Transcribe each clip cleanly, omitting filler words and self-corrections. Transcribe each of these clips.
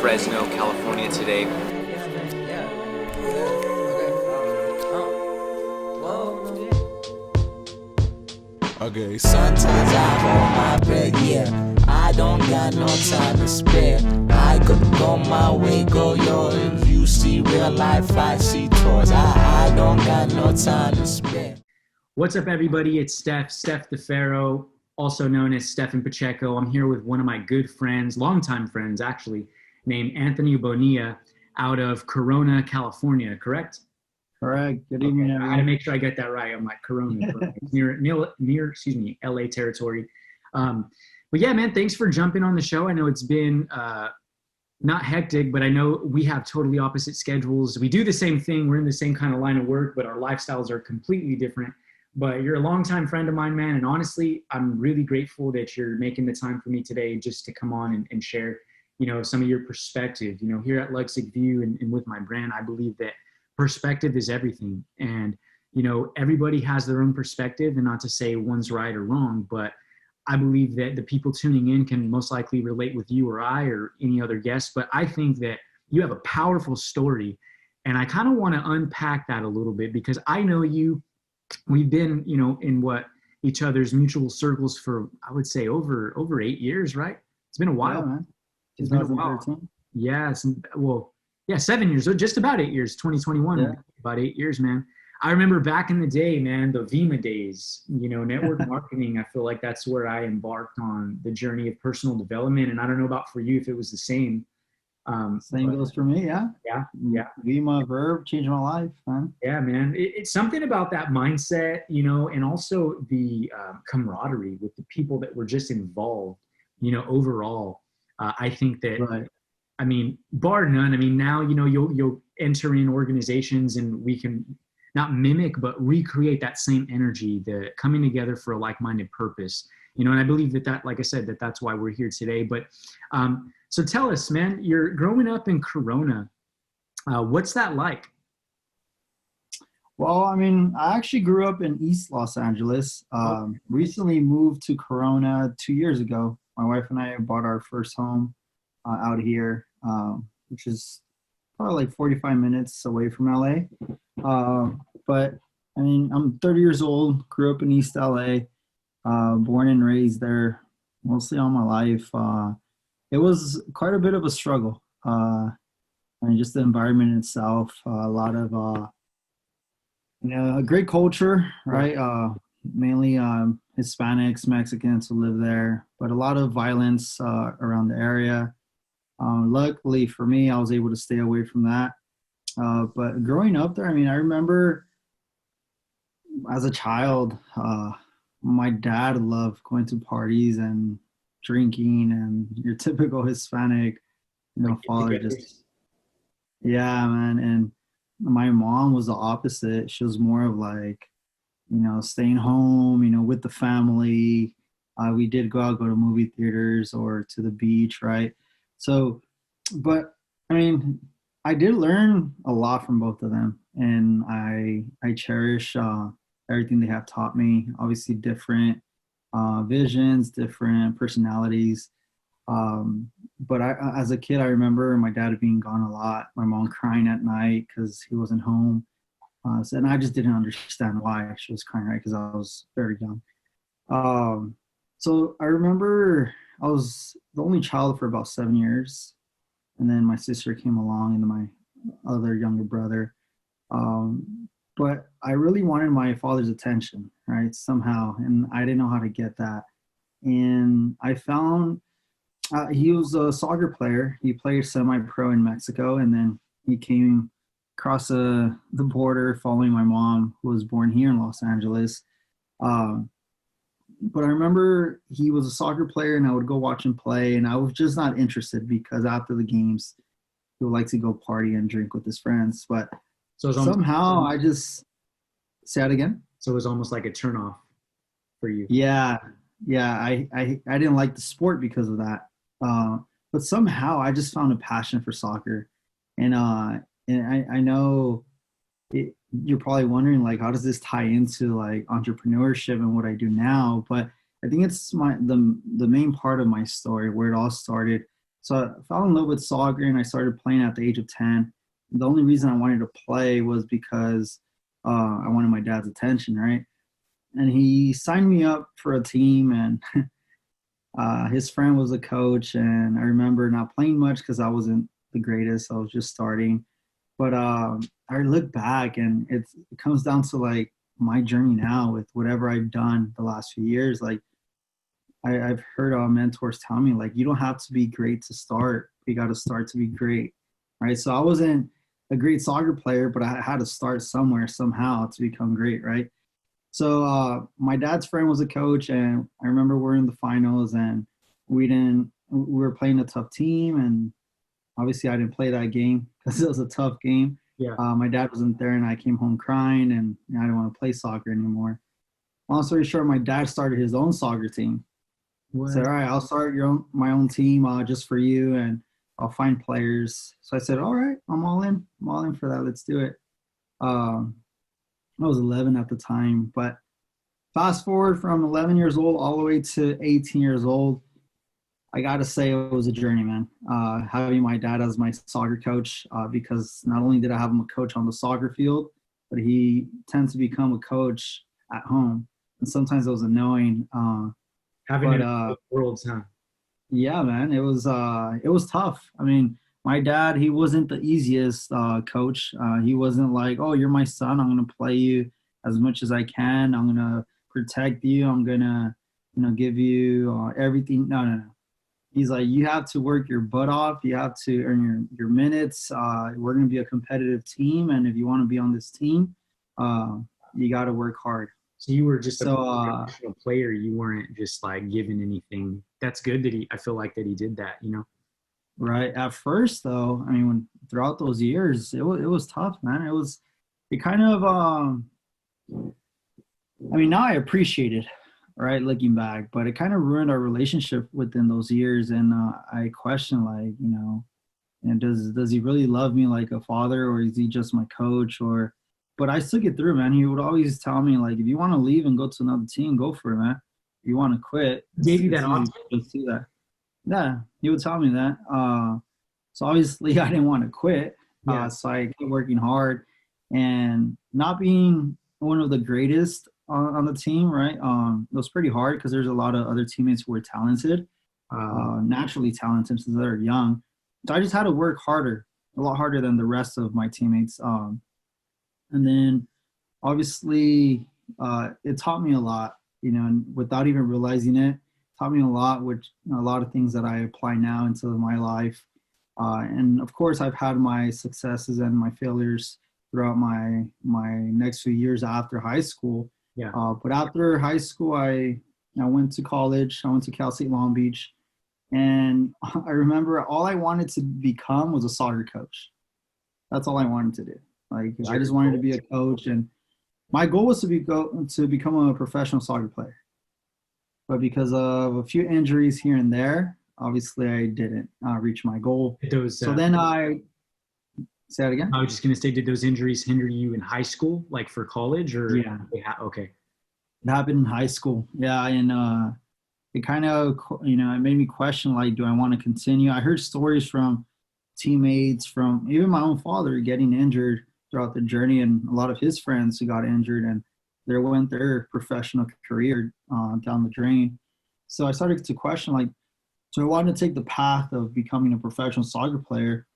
Fresno, California today. Yeah, man. Yeah. Okay. Okay, sometimes I hold my breath, yeah. I don't got no time to spare. I could go my way, go yours. You see real life, I see toys. I don't got no time to spare. What's up, everybody? It's Steph DeFaro, also known as Stephen Pacheco. I'm here with one of my good friends, longtime friends actually, named Anthony Bonilla out of Corona, California, correct? Correct. Good evening, I everyone. gotta make sure I get that right. I'm like Corona, near, LA territory. But yeah, man, thanks for jumping on the show. I know it's been not hectic, but I know we have totally opposite schedules. We do the same thing. We're in the same kind of line of work, but our lifestyles are completely different. But you're a longtime friend of mine, man. And honestly, I'm really grateful that you're making the time for me today just to come on and share, some of your perspective. Here at Luxic Vue and with my brand, I believe that perspective is everything. And, everybody has their own perspective, and not to say one's right or wrong, but I believe that the people tuning in can most likely relate with you or I or any other guest. But I think that you have a powerful story. And I kind of want to unpack that a little bit because I know you. We've been, in each other's mutual circles for, I would say, over 8 years, right? It's been a while. Yeah, man. It's been a while. Yeah. 7 years, just about 8 years, 2021, yeah. About 8 years, man. I remember back in the day, man, the Vima days, network marketing. I feel like that's where I embarked on the journey of personal development. And I don't know about for you if it was the same. Same goes for me, yeah. Yeah. Vima verb changed my life, man. Yeah, man. It's something about that mindset, and also the camaraderie with the people that were just involved, overall. I think that, right. I mean, bar none. I mean, now, you'll enter in organizations and we can not mimic, but recreate that same energy, the coming together for a like-minded purpose, and I believe that, like I said, that's why we're here today. But so tell us, man, you're growing up in Corona. What's that like? Well, I mean, I actually grew up in East Los Angeles. Recently moved to Corona 2 years ago. My wife and I bought our first home out here, which is probably like 45 minutes away from LA. But I mean, I'm 30 years old, grew up in East LA, born and raised there mostly all my life. It was quite a bit of a struggle. I mean, just the environment itself, a lot of, a great culture, right? Mainly Hispanics, Mexicans who live there, but a lot of violence around the area. Luckily for me, I was able to stay away from that. But growing up there, I mean, I remember as a child, my dad loved going to parties and drinking, and your typical Hispanic, father just, yeah, man. And my mom was the opposite. She was more of like, staying home, with the family. We did go to movie theaters or to the beach, right? So, but I mean, I did learn a lot from both of them, and I cherish everything they have taught me. Obviously, different visions, different personalities. But as a kid, I remember my dad being gone a lot, my mom crying at night because he wasn't home. And I just didn't understand why she was crying, right? Because I was very young. So I remember I was the only child for about 7 years. And then my sister came along and then my other younger brother. But I really wanted my father's attention, right? Somehow. And I didn't know how to get that. And I found he was a soccer player. He played semi-pro in Mexico. And then he came across the border following my mom, who was born here in Los Angeles. But I remember he was a soccer player and I would go watch him play, and I was just not interested because after the games, he would like to go party and drink with his friends. But So somehow I just say that again. So it was almost like a turnoff for you. Yeah. I didn't like the sport because of that. But somehow I just found a passion for soccer, and I know you're probably wondering, like, how does this tie into like entrepreneurship and what I do now? But I think it's the main part of my story where it all started. So I fell in love with soccer and I started playing at the age of 10. The only reason I wanted to play was because I wanted my dad's attention, right? And he signed me up for a team, and his friend was a coach. And I remember not playing much because I wasn't the greatest. I was just starting. But I look back, and it comes down to like my journey now with whatever I've done the last few years. Like I've heard mentors tell me, like, you don't have to be great to start. You got to start to be great, right? So I wasn't a great soccer player, but I had to start somewhere, somehow, to become great, right? So my dad's friend was a coach, and I remember we're in the finals, and we were playing a tough team, and obviously I didn't play that game because it was a tough game. Yeah. My dad wasn't there, and I came home crying, and I didn't want to play soccer anymore. Long story short, my dad started his own soccer team. What? Said, all right, I'll start my own team just for you, and I'll find players. So I said, all right, I'm all in. I'm all in for that. Let's do it. I was 11 at the time, but fast forward from 11 years old all the way to 18 years old, I got to say it was a journey, man. Having my dad as my soccer coach, because not only did I have him a coach on the soccer field, but he tends to become a coach at home. And sometimes it was annoying. Having it in both worlds, huh? Yeah, man, it was tough. I mean, my dad, he wasn't the easiest coach. He wasn't like, oh, you're my son, I'm gonna play you as much as I can. I'm gonna protect you. I'm gonna, give you everything. No. He's like, you have to work your butt off. You have to earn your minutes. We're gonna be a competitive team, and if you want to be on this team, you got to work hard. So you were just a professional player. You weren't just like given anything. That's good that I feel like that he did that, Right. At first, though, I mean, throughout those years, it was tough, man. It kind of, I mean, now I appreciate it, right, looking back, but it kind of ruined our relationship within those years. And I question, like, and does he really love me like a father, or is he just my coach? But I still get through, man. He would always tell me, like, if you want to leave and go to another team, go for it, man. If you want to quit, gave you that option. Just do that. Yeah, he would tell me that. So obviously I didn't want to quit. So I kept working hard, and not being one of the greatest on the team, right? It was pretty hard because there's a lot of other teammates who were talented, naturally talented since they're young. So I just had to work harder, a lot harder than the rest of my teammates. And then obviously it taught me a lot, and without even realizing it, taught me a lot, which a lot of things that I apply now into my life. And of course, I've had my successes and my failures throughout my next few years after high school. Yeah. But after high school, I went to college. I went to Cal State Long Beach. And I remember all I wanted to become was a soccer coach. That's all I wanted to do. Like, I just wanted to be a coach. And my goal was to become a professional soccer player. But because of a few injuries here and there, obviously I didn't reach my goal. So then say that again? I was just going to say, did those injuries hinder you in high school, like for college? Or Yeah. Okay. It happened in high school. Yeah, and it kind of, it made me question, like, do I want to continue? I heard stories from teammates, from even my own father getting injured throughout the journey, and a lot of his friends who got injured, and they went their professional career down the drain. So I started to question, like, do I want to take the path of becoming a professional soccer player?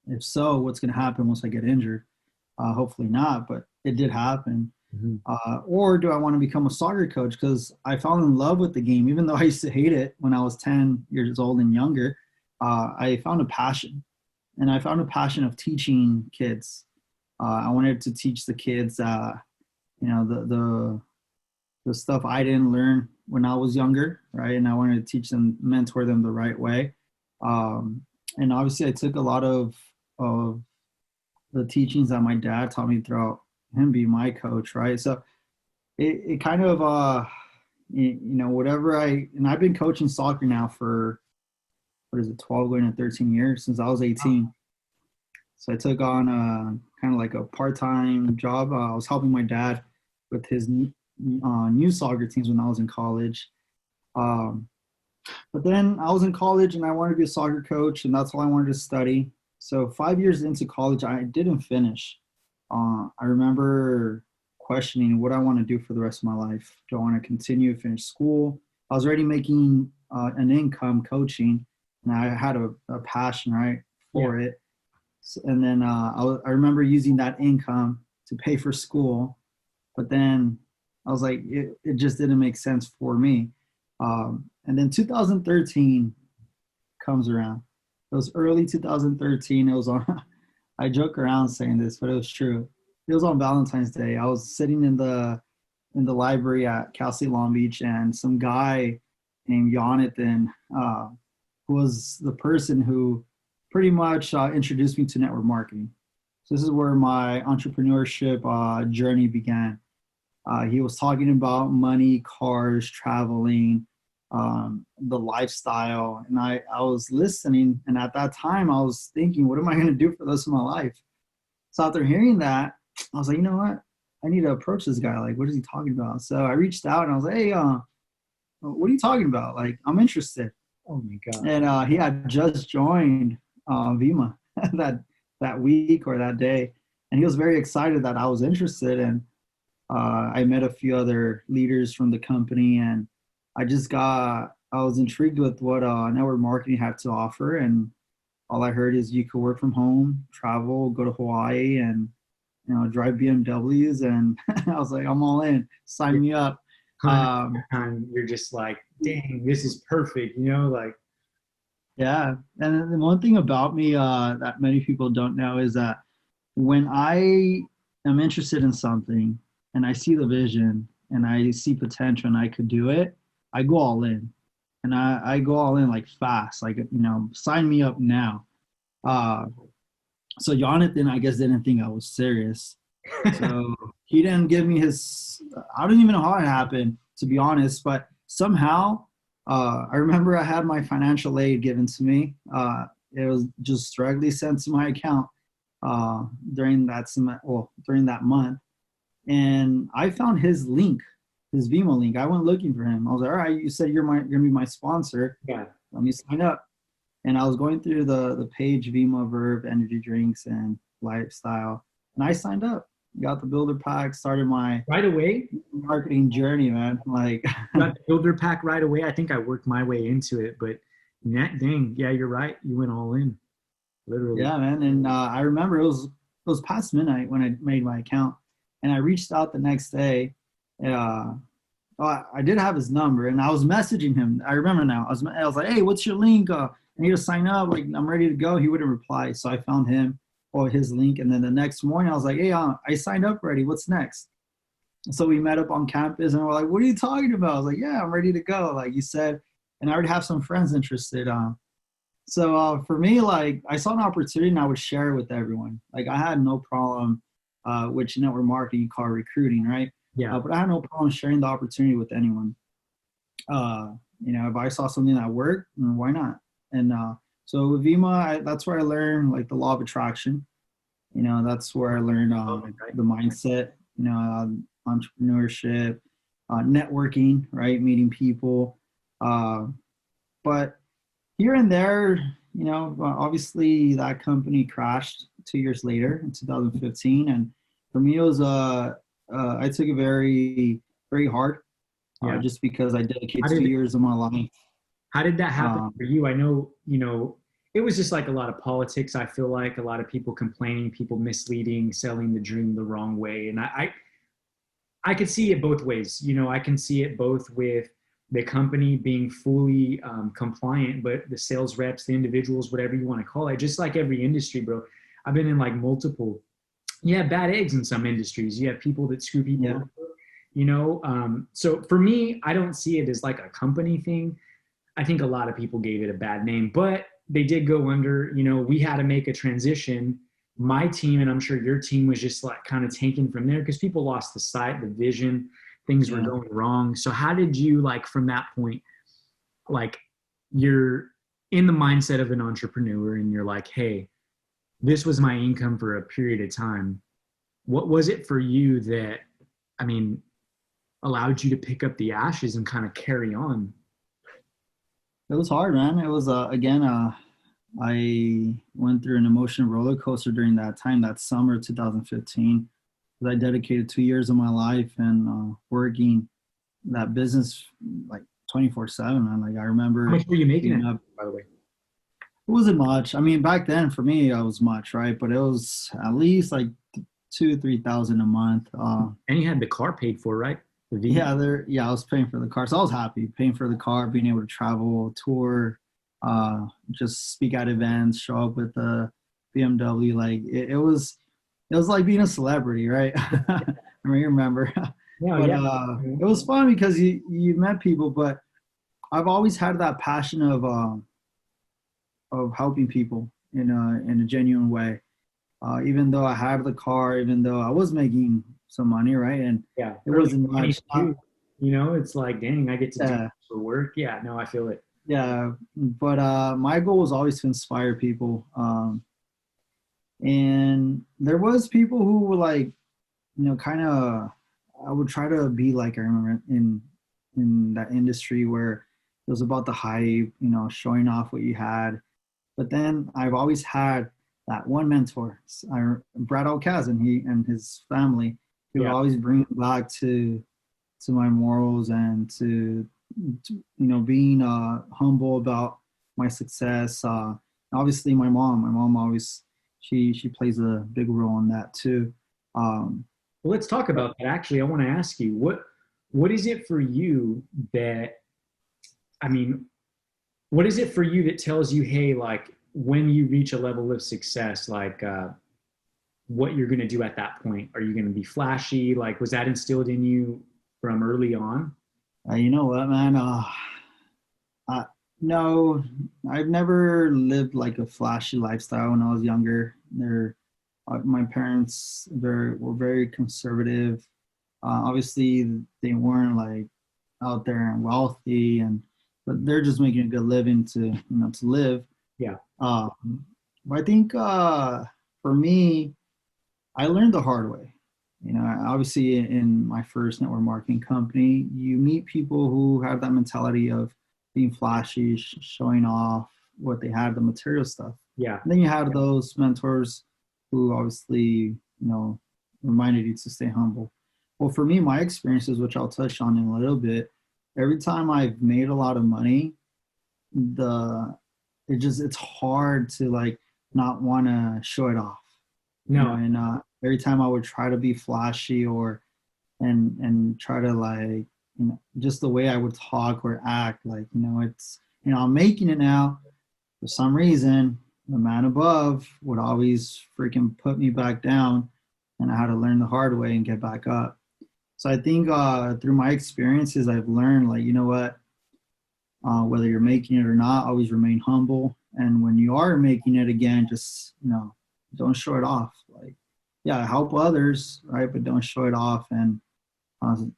If so, what's going to happen once I get injured? Hopefully not, but it did happen. Mm-hmm. Or do I want to become a soccer coach? Because I fell in love with the game. Even though I used to hate it when I was 10 years old and younger, I found a passion. And I found a passion of teaching kids. I wanted to teach the kids, the stuff I didn't learn when I was younger, right? And I wanted to teach them, mentor them the right way. And obviously I took a lot of the teachings that my dad taught me throughout him being my coach, right? So it kind of, and I've been coaching soccer now for, 12 going to 13 years, since I was 18. So I took on kind of like a part-time job. I was helping my dad with his new soccer teams when I was in college. But then I was in college and I wanted to be a soccer coach, and that's all I wanted to study. So 5 years into college, I didn't finish. I remember questioning what I want to do for the rest of my life. Do I want to continue to finish school? I was already making an income coaching, and I had a passion, right, for it. And then I remember using that income to pay for school, but then I was like, it just didn't make sense for me. And then 2013 comes around. It was early 2013. It was on, I joke around saying this, but it was true. It was on Valentine's Day. I was sitting in the library at Cal State Long Beach, and some guy named Jonathan, who was the person who pretty much introduced me to network marketing. So this is where my entrepreneurship journey began. He was talking about money, cars, traveling, the lifestyle. And I was listening. And at that time, I was thinking, what am I going to do for the rest of my life? So after hearing that, I was like, you know what? I need to approach this guy. Like, what is he talking about? So I reached out and I was like, hey, what are you talking about? Like, I'm interested. Oh my God. And he had just joined Vima that week or that day. And he was very excited that I was interested. And I met a few other leaders from the company, and I was intrigued with what network marketing had to offer. And all I heard is you could work from home, travel, go to Hawaii, and drive BMWs. And I was like, I'm all in. Sign me up. And you're just like, dang, this is perfect. Like. Yeah. And the one thing about me that many people don't know is that when I am interested in something and I see the vision and I see potential and I could do it, I go all in. And I go all in like fast, like, sign me up now. So Jonathan, I guess, didn't think I was serious. So he didn't give me I don't even know how it happened, to be honest, but somehow I remember I had my financial aid given to me. It was just directly sent to my account during that month. And I found his link, his Vimo link. I went looking for him. I was like, all right, you said you're going to be my sponsor. Yeah. Let me sign up. And I was going through the page, Vimo, Verb, energy drinks, and lifestyle. And I signed up. Got the builder pack, started my right away marketing journey, man. Like, got the builder pack right away. I think I worked my way into it, but dang, yeah, you're right. You went all in, literally. Yeah, man. And I remember it was past midnight when I made my account, and I reached out the next day. I did have his number, and I was messaging him. I remember now. I was like, hey, what's your link? I need to sign up. Like, I'm ready to go. He wouldn't reply, so I found him or his link. And then the next morning I was like, hey, I signed up already. What's next? So we met up on campus and we're like, what are you talking about? I was like, yeah, I'm ready to go. Like you said, and I already have some friends interested. So for me, like, I saw an opportunity and I would share it with everyone. Like, I had no problem, which network marketing you call recruiting, right? Yeah. But I had no problem sharing the opportunity with anyone. If I saw something that worked, why not? And so with Vima, that's where I learned like the law of attraction. That's where I learned the mindset, entrepreneurship, networking, right? Meeting people. But here and there, obviously that company crashed 2 years later in 2015. And for me, it was, I took it very, very hard, just because I dedicated 2 years of my life. How did that happen for you? I know, it was just like a lot of politics. I feel like a lot of people complaining, people misleading, selling the dream the wrong way. And I could see it both ways. I can see it both with the company being fully compliant, but the sales reps, the individuals, whatever you want to call it, just like every industry, bro. I've been in like multiple, you have bad eggs in some industries. You have people that screw people over, so for me, I don't see it as like a company thing. I think a lot of people gave it a bad name, but they did go under. We had to make a transition. My team, and I'm sure your team, was just like kind of tanking from there because people lost the sight, the vision, things were going wrong. So how did you, like, from that point, like, you're in the mindset of an entrepreneur and you're like, hey, this was my income for a period of time. What was it for you that, allowed you to pick up the ashes and kind of carry on? It was hard, man. It was again. I went through an emotional roller coaster during that time, that summer 2015. 'Cause I dedicated 2 years of my life and working that business like 24/7. Man, like I How remember much were you making being it, up. by the way? It wasn't much. I mean, back then for me, it was much, right? But it was at least like 2, 3 thousand a month. And you had the car paid for, right? The V. Yeah, I was paying for the car, so I was happy paying for the car, being able to travel, tour, just speak at events, show up with the BMW. Like it was like being a celebrity, right? I remember, Yeah, but yeah. it was fun because you met people. But I've always had that passion of helping people in a genuine way. Even though I had the car, even though I was making some money, right? And Yeah. it Early wasn't much. 22, you know, it's like, dang, I get to do Yeah, this for work. Yeah, no, I feel it. yeah. But my goal was always to inspire people. And there was people who were like, kind of. I would try to be like I remember in that industry where it was about the hype, showing off what you had. But then I've always had that one mentor, Brad Alcaz, and he and his family. He would Yeah. always bring me back to my morals and to being humble about my success. Obviously, my mom always she plays a big role in that too. Um, Well, let's talk about that. Actually, I want to ask you, what is it for you that, I mean, what is it for you that tells you, hey, like when you reach a level of success, like what you're going to do at that point? Are you going to be flashy? Like, was that instilled in you from early on? you know what, man? Uh, no, I've never lived like a flashy lifestyle when I was younger. My parents were very conservative. Obviously, they weren't like out there and wealthy, but they're just making a good living to live. Yeah. But I think for me, I learned the hard way. Obviously, in my first network marketing company, you meet people who have that mentality of being flashy, showing off what they have, the material stuff. Yeah. And then you have those mentors who obviously, reminded you to stay humble. Well, for me, my experiences, which I'll touch on in a little bit, every time I've made a lot of money, it's hard to like not want to show it off. No. And every time I would try to be flashy and try to like, just the way I would talk or act, like, it's, I'm making it now. For some reason, the man above would always freaking put me back down, and I had to learn the hard way and get back up. So I think through my experiences, I've learned, like, you know what, whether you're making it or not, always remain humble. And when you are making it again, just, don't show it off. Like, yeah, help others, right? But don't show it off, and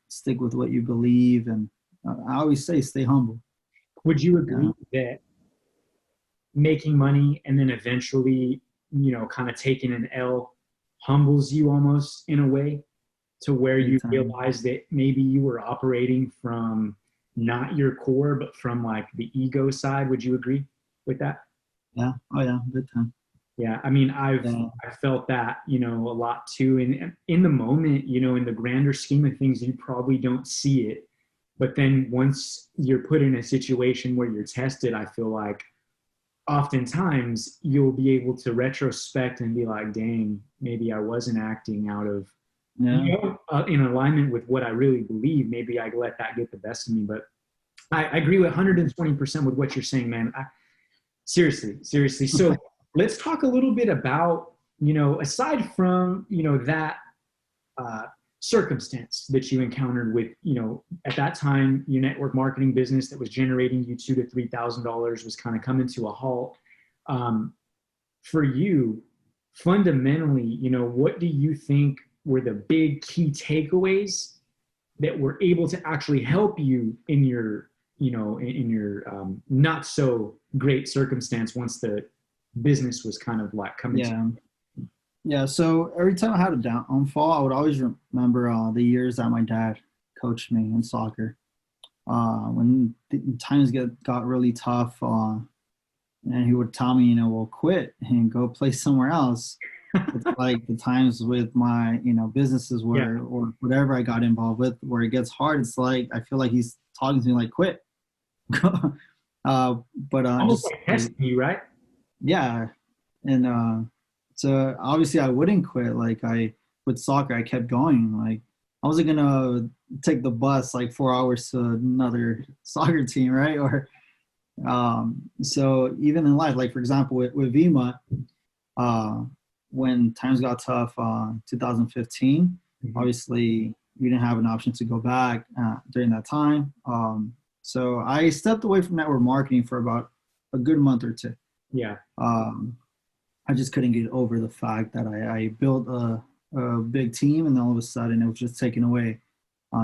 stick with what you believe. And I always say, stay humble. Would you agree that making money and then eventually, kind of taking an L humbles you almost in a way to where you realize that maybe you were operating from not your core, but from like the ego side? Would you agree with that? Yeah. Oh yeah. Good time. Yeah. I mean, I felt that, a lot too. And in the moment, in the grander scheme of things, you probably don't see it. But then once you're put in a situation where you're tested, I feel like oftentimes you'll be able to retrospect and be like, dang, maybe I wasn't acting out of, in alignment with what I really believe. Maybe I let that get the best of me. But I agree with 120% with what you're saying, man. Seriously. So let's talk a little bit about, aside from, that circumstance that you encountered with, at that time, your network marketing business that was generating you $2,000 to $3,000 was kind of coming to a halt. For you, fundamentally, what do you think were the big key takeaways that were able to actually help you in your, in your not so great circumstance once the business was kind of like coming to? Yeah, so every time I had a downfall, I would always remember the years that my dad coached me in soccer. when times got really tough, and he would tell me, you know, well, quit and go play somewhere else. It's like the times with my, you know, businesses where, or whatever I got involved with, where it gets hard. It's like, I feel like he's talking to me like, quit. But Almost just like testing you, right? yeah. And so obviously I wouldn't quit. Like with soccer, I kept going. Like I wasn't gonna take the bus like 4 hours to another soccer team, right? Or so even in life, like for example, with Vima, when times got tough, 2015, obviously we didn't have an option to go back during that time. So I stepped away from network marketing for about a good month or two. Yeah. I just couldn't get over the fact that I built a big team, and then all of a sudden it was just taken away,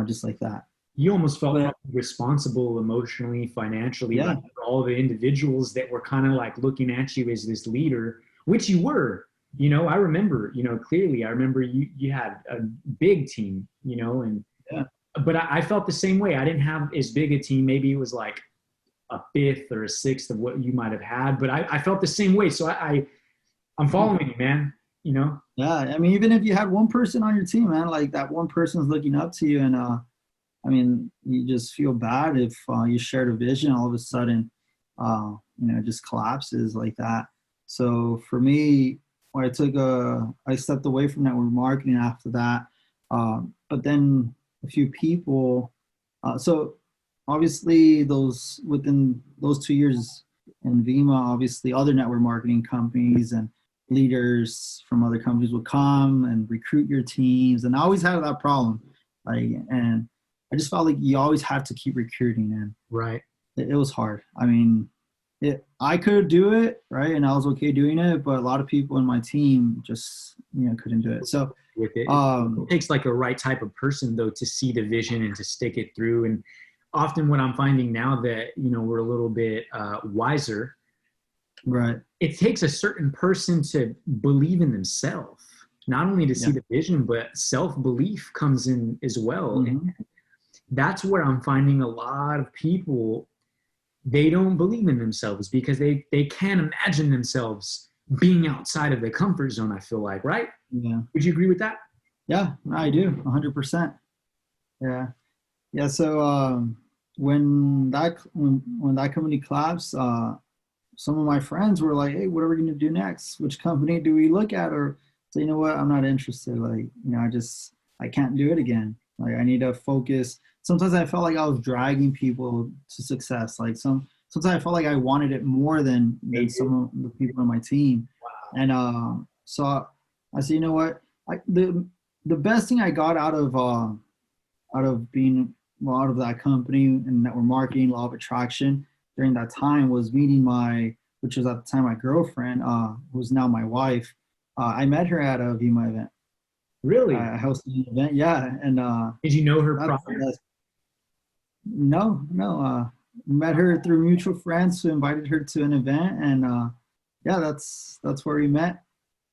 just like that. You almost felt responsible emotionally, financially, like for all the individuals that were kind of like looking at you as this leader, which you were. You know, I remember, you know, clearly, I remember you had a big team, you know, and but I felt the same way. I didn't have as big a team. Maybe it was like a fifth or a sixth of what you might have had, but I felt the same way. So I'm following you, man. You know? Yeah, I mean, even if you had one person on your team, man, like that one person is looking up to you, and I mean, you just feel bad if you shared a vision, all of a sudden, you know, it just collapses like that. So for me, I stepped away from network marketing after that. But then a few people, so obviously within those 2 years in Vima, obviously other network marketing companies and leaders from other companies would come and recruit your teams. And I always had that problem. And I just felt like you always had to keep recruiting, and right. It was hard. I mean, I could do it, right, and I was okay doing it, but a lot of people in my team just, you know, couldn't do it. So with it, it takes like a right type of person though to see the vision and to stick it through. And often what I'm finding now that, you know, we're a little bit wiser, right? It takes a certain person to believe in themselves, not only to see the vision, but self-belief comes in as well. And that's where I'm finding a lot of people, they don't believe in themselves because they can't imagine themselves being outside of the comfort zone, I feel like, right? Yeah. Would you agree with that? Yeah, I do, 100%. Yeah. Yeah, so when that company collapsed, some of my friends were like, hey, what are we going to do next? Which company do we look at? Or say, you know what, I'm not interested. Like, you know, I can't do it again. Like, I need to focus. Sometimes I felt like I was dragging people to success. Like sometimes I felt like I wanted it more than some of the people on my team. Wow. And so I said, you know what, the best thing I got out of that company and network marketing, law of attraction during that time was meeting which was at the time my girlfriend, who's now my wife. I met her at a Vima event. Really? I hosted an event, yeah. And did you know her prior? No. Met her through mutual friends who invited her to an event, and that's where we met.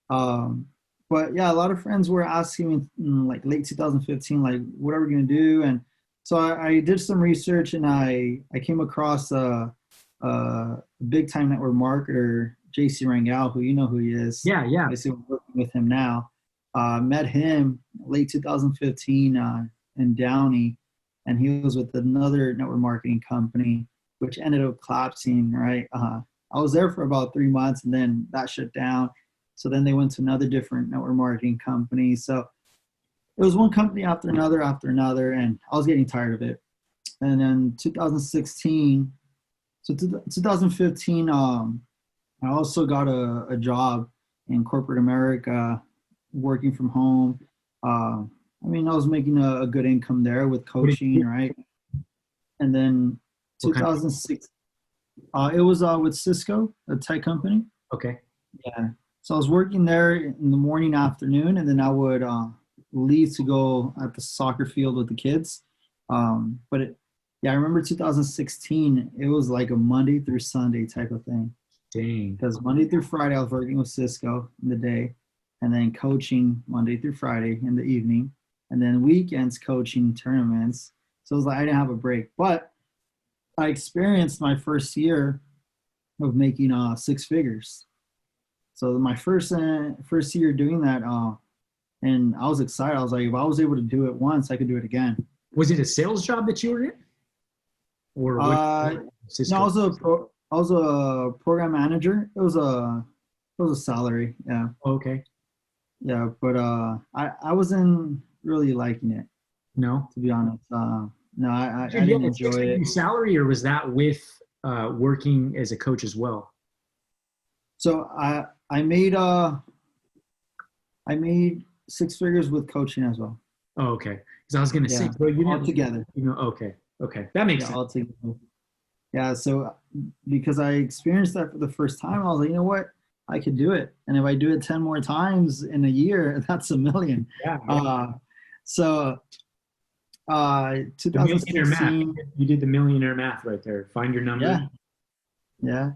But yeah, a lot of friends were asking me in like late 2015, like, what are we gonna do? And so I did some research, and I came across a big time network marketer, JC Rangel, who you know who he is. Yeah. I see we're working with him now. Met him late 2015 in Downey, and he was with another network marketing company, which ended up collapsing, right? I was there for about 3 months, and then that shut down. So then they went to another different network marketing company. So it was one company after another, and I was getting tired of it. And then 2015, I also got a job in corporate America, working from home. I mean, I was making a good income there with coaching, right? And then 2006, it was with Cisco, a tech company. Okay. Yeah. So I was working there in the morning, afternoon, and then I would leave to go at the soccer field with the kids. I remember 2016, it was like a Monday through Sunday type of thing. Dang. Because Monday through Friday, I was working with Cisco in the day, and then coaching Monday through Friday in the evening, and then weekends coaching tournaments. So it was like I didn't have a break. But I experienced my first year of making 6 figures. So my first year doing that, and I was excited. I was like, if I was able to do it once, I could do it again. Was it a sales job that you were in? Or Uh, no, Cisco? I was a program manager. It was a salary. Yeah, Okay. yeah. But I wasn't really liking it, No. to be honest. No, I Did you didn't get a enjoy six-figure it. salary, or was that with working as a coach as well? So I made 6 figures with coaching as well. Oh, okay. Because I was gonna say, Yeah, bro, you all didn't, together. okay, okay, that makes Yeah, sense. all together. Yeah, so because I experienced that for the first time, I was like, you know what? I could do it. And if I do it 10 more times in a year, that's a million. Yeah, yeah. So The millionaire math. 2016, You did the millionaire math right there. Find your number. yeah, yeah.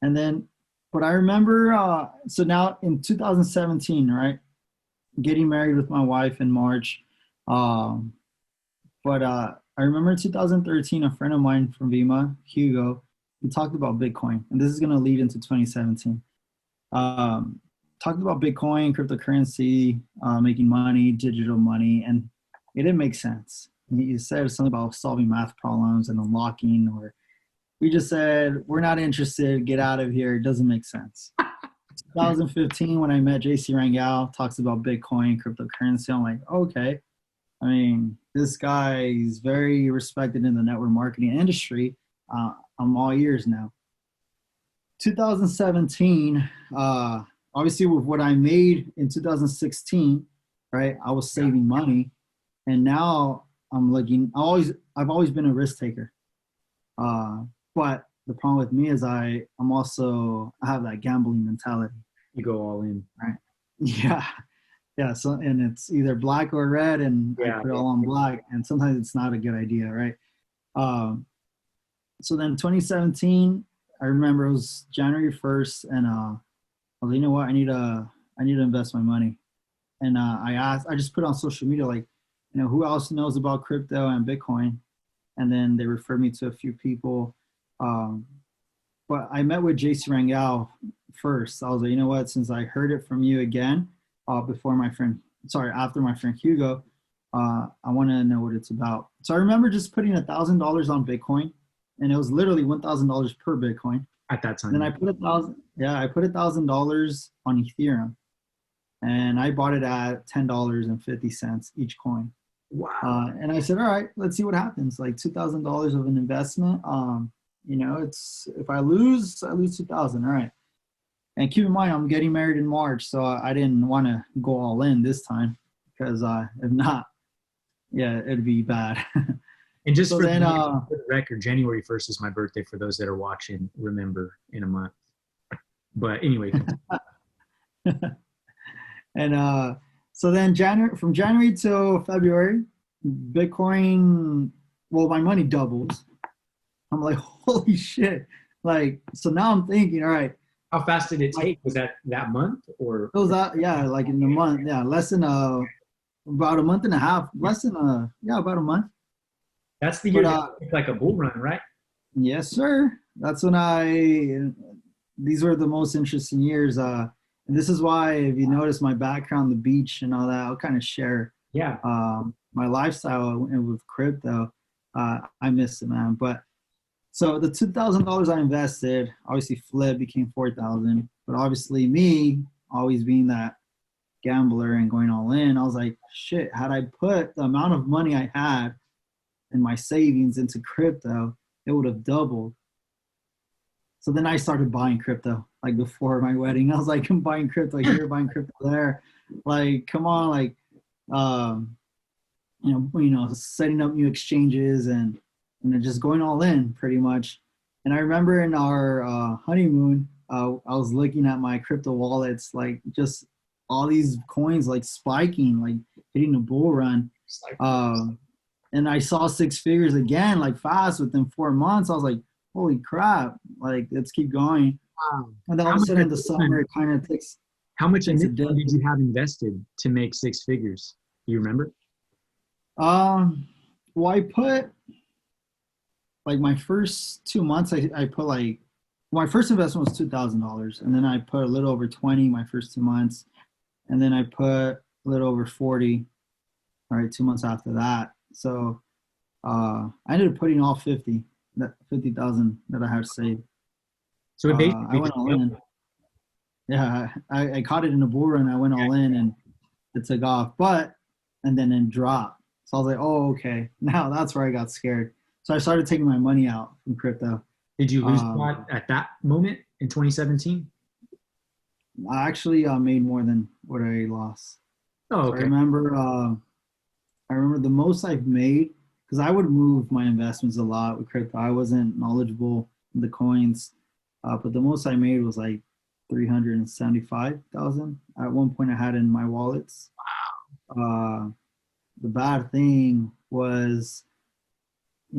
And then, but I remember, so now in 2017, right? Getting married with my wife in March. Um, but I remember in 2013, a friend of mine from Vima, Hugo, he talked about Bitcoin. And this is going to lead into 2017. Talked about Bitcoin, cryptocurrency, making money, digital money, and it didn't make sense. He said something about solving math problems and unlocking, or we just said, we're not interested, get out of here, it doesn't make sense. 2015, when I met JC Rangel, talks about Bitcoin, cryptocurrency, I'm like, okay. I mean, this guy is very respected in the network marketing industry. I'm all ears now. 2017, obviously with what I made in 2016, right? I was saving money, and now I'm looking. I've always been a risk taker, but the problem with me is I have that gambling mentality. You go all in. Right? Yeah, yeah. So and it's either black or red, and I put it all on black, and sometimes it's not a good idea, right? So then 2017. I remember it was January 1st, and I was like, you know what, I need to invest my money. And I just put on social media, like, you know, who else knows about crypto and Bitcoin? And then they referred me to a few people. But I met with JC Rangel first. I was like, you know what, since I heard it from you again, after my friend Hugo, I want to know what it's about. So I remember just putting $1,000 on Bitcoin, and it was literally $1,000 per Bitcoin At that time. Then I put $1,000 on Ethereum, and I bought it at $10.50 each coin. Wow. And I said, all right, let's see what happens. Like $2,000 of an investment. You know, it's if I lose, I lose 2,000. All right. And keep in mind, I'm getting married in March, so I didn't want to go all in this time because if not, yeah, it'd be bad. And just So for then, the record, January 1st is my birthday for those that are watching, remember, in a month. But anyway. And so then from January till February, Bitcoin, well, my money doubled. I'm like, holy shit. Like, so now I'm thinking, all right. How fast did it take? Was that month or? It was yeah, like in a month. Yeah, less than about a month and a half. Less than about a month. That's the year that looked like a bull run, right? Yes, sir. That's when these were the most interesting years. And this is why, if you notice my background, the beach and all that, I'll kind of share my lifestyle with crypto. I miss it, man. But so the $2,000 I invested, obviously flipped, became 4,000. But obviously me, always being that gambler and going all in, I was like, shit, had I put the amount of money I had and my savings into crypto, it would have doubled. So then I started buying crypto, like before my wedding. I was like, I'm buying crypto here, buying crypto there. Like, come on, like, setting up new exchanges and then just going all in pretty much. And I remember in our honeymoon, I was looking at my crypto wallets, like just all these coins like spiking, like hitting a bull run. And I saw 6 figures again, like fast within 4 months. I was like, holy crap, like let's keep going. Wow. And then all of a sudden in the summer, it kind of takes. How much did you have invested to make 6 figures? Do you remember? Well, I put like my first 2 months, I put like, my first investment was $2,000, and then I put a little over 20 my first 2 months, and then I put a little over 40, all right, 2 months after that. So I ended up putting all 50,000 that I had saved. So it I basically went just all in. Yeah, I caught it in a bull run. I went all in, and it took off, and then it dropped. So I was like, oh, okay. Now that's where I got scared. So I started taking my money out from crypto. Did you lose a lot at that moment in 2017? I actually made more than what I lost. Oh, So okay. I remember the most I've made, because I would move my investments a lot with crypto. I wasn't knowledgeable in the coins, but the most I made was like 375,000. At one point, I had in my wallets. The bad thing was,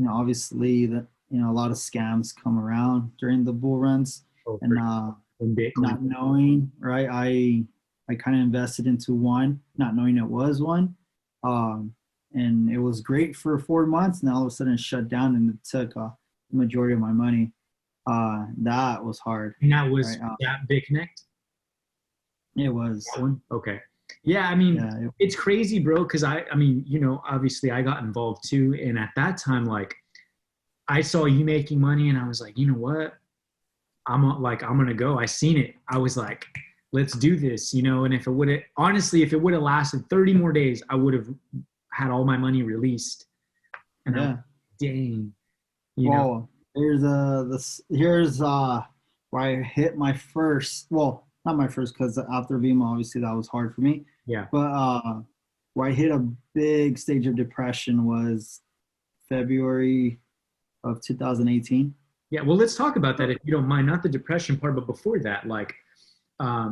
obviously that a lot of scams come around during the bull runs, Oh, and in Bitcoin. not knowing, right? I kind of invested into one, not knowing it was one, and it was great for 4 months. And all of a sudden, it shut down, and it took the majority of my money. That was hard. And that was Right? that BitConnect? It was. That one? Okay. Yeah, I mean, Yeah. it's crazy, bro, because I mean, obviously I got involved too. And at that time, like, I saw you making money, and I was like, you know what? I'm gonna go. I seen it. I was like, let's do this, and if it would have lasted 30 more days, I would have had all my money released. And Yeah. Dang. Well, here's where I hit my first, well, not my first, because after Vima, obviously that was hard for me. Yeah. But where I hit a big stage of depression was February of 2018. Yeah, well, let's talk about that if you don't mind. Not the depression part, but before that, like,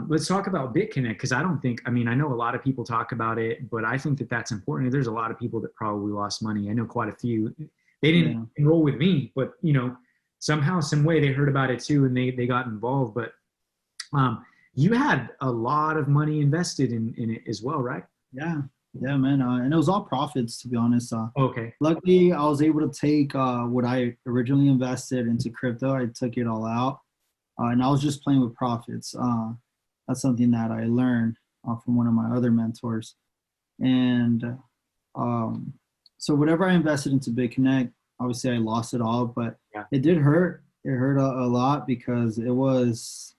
let's talk about BitConnect, because I know a lot of people talk about it, but I think that that's important. There's a lot of people that probably lost money. I know quite a few. They didn't enroll with me, but somehow, some way, they heard about it too, and they got involved. But you had a lot of money invested in it as well, right? Yeah, man. And it was all profits, to be honest. Okay. Luckily, I was able to take what I originally invested into crypto. I took it all out, and I was just playing with profits. That's something that I learned from one of my other mentors. And so whatever I invested into BitConnect, obviously I lost it all, but it did hurt. It hurt a lot, because it was,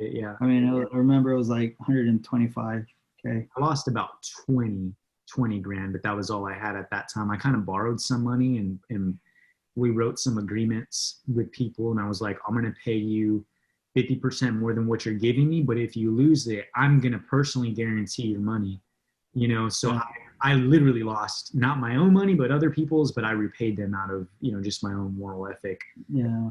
yeah. I mean, I remember it was like 125K. I lost about 20 grand, but that was all I had at that time. I kind of borrowed some money, and we wrote some agreements with people, and I was like, I'm going to pay you 50% more than what you're giving me, but if you lose it, I'm going to personally guarantee your money, so I literally lost not my own money, but other people's, but I repaid them out of, just my own moral ethic. Yeah.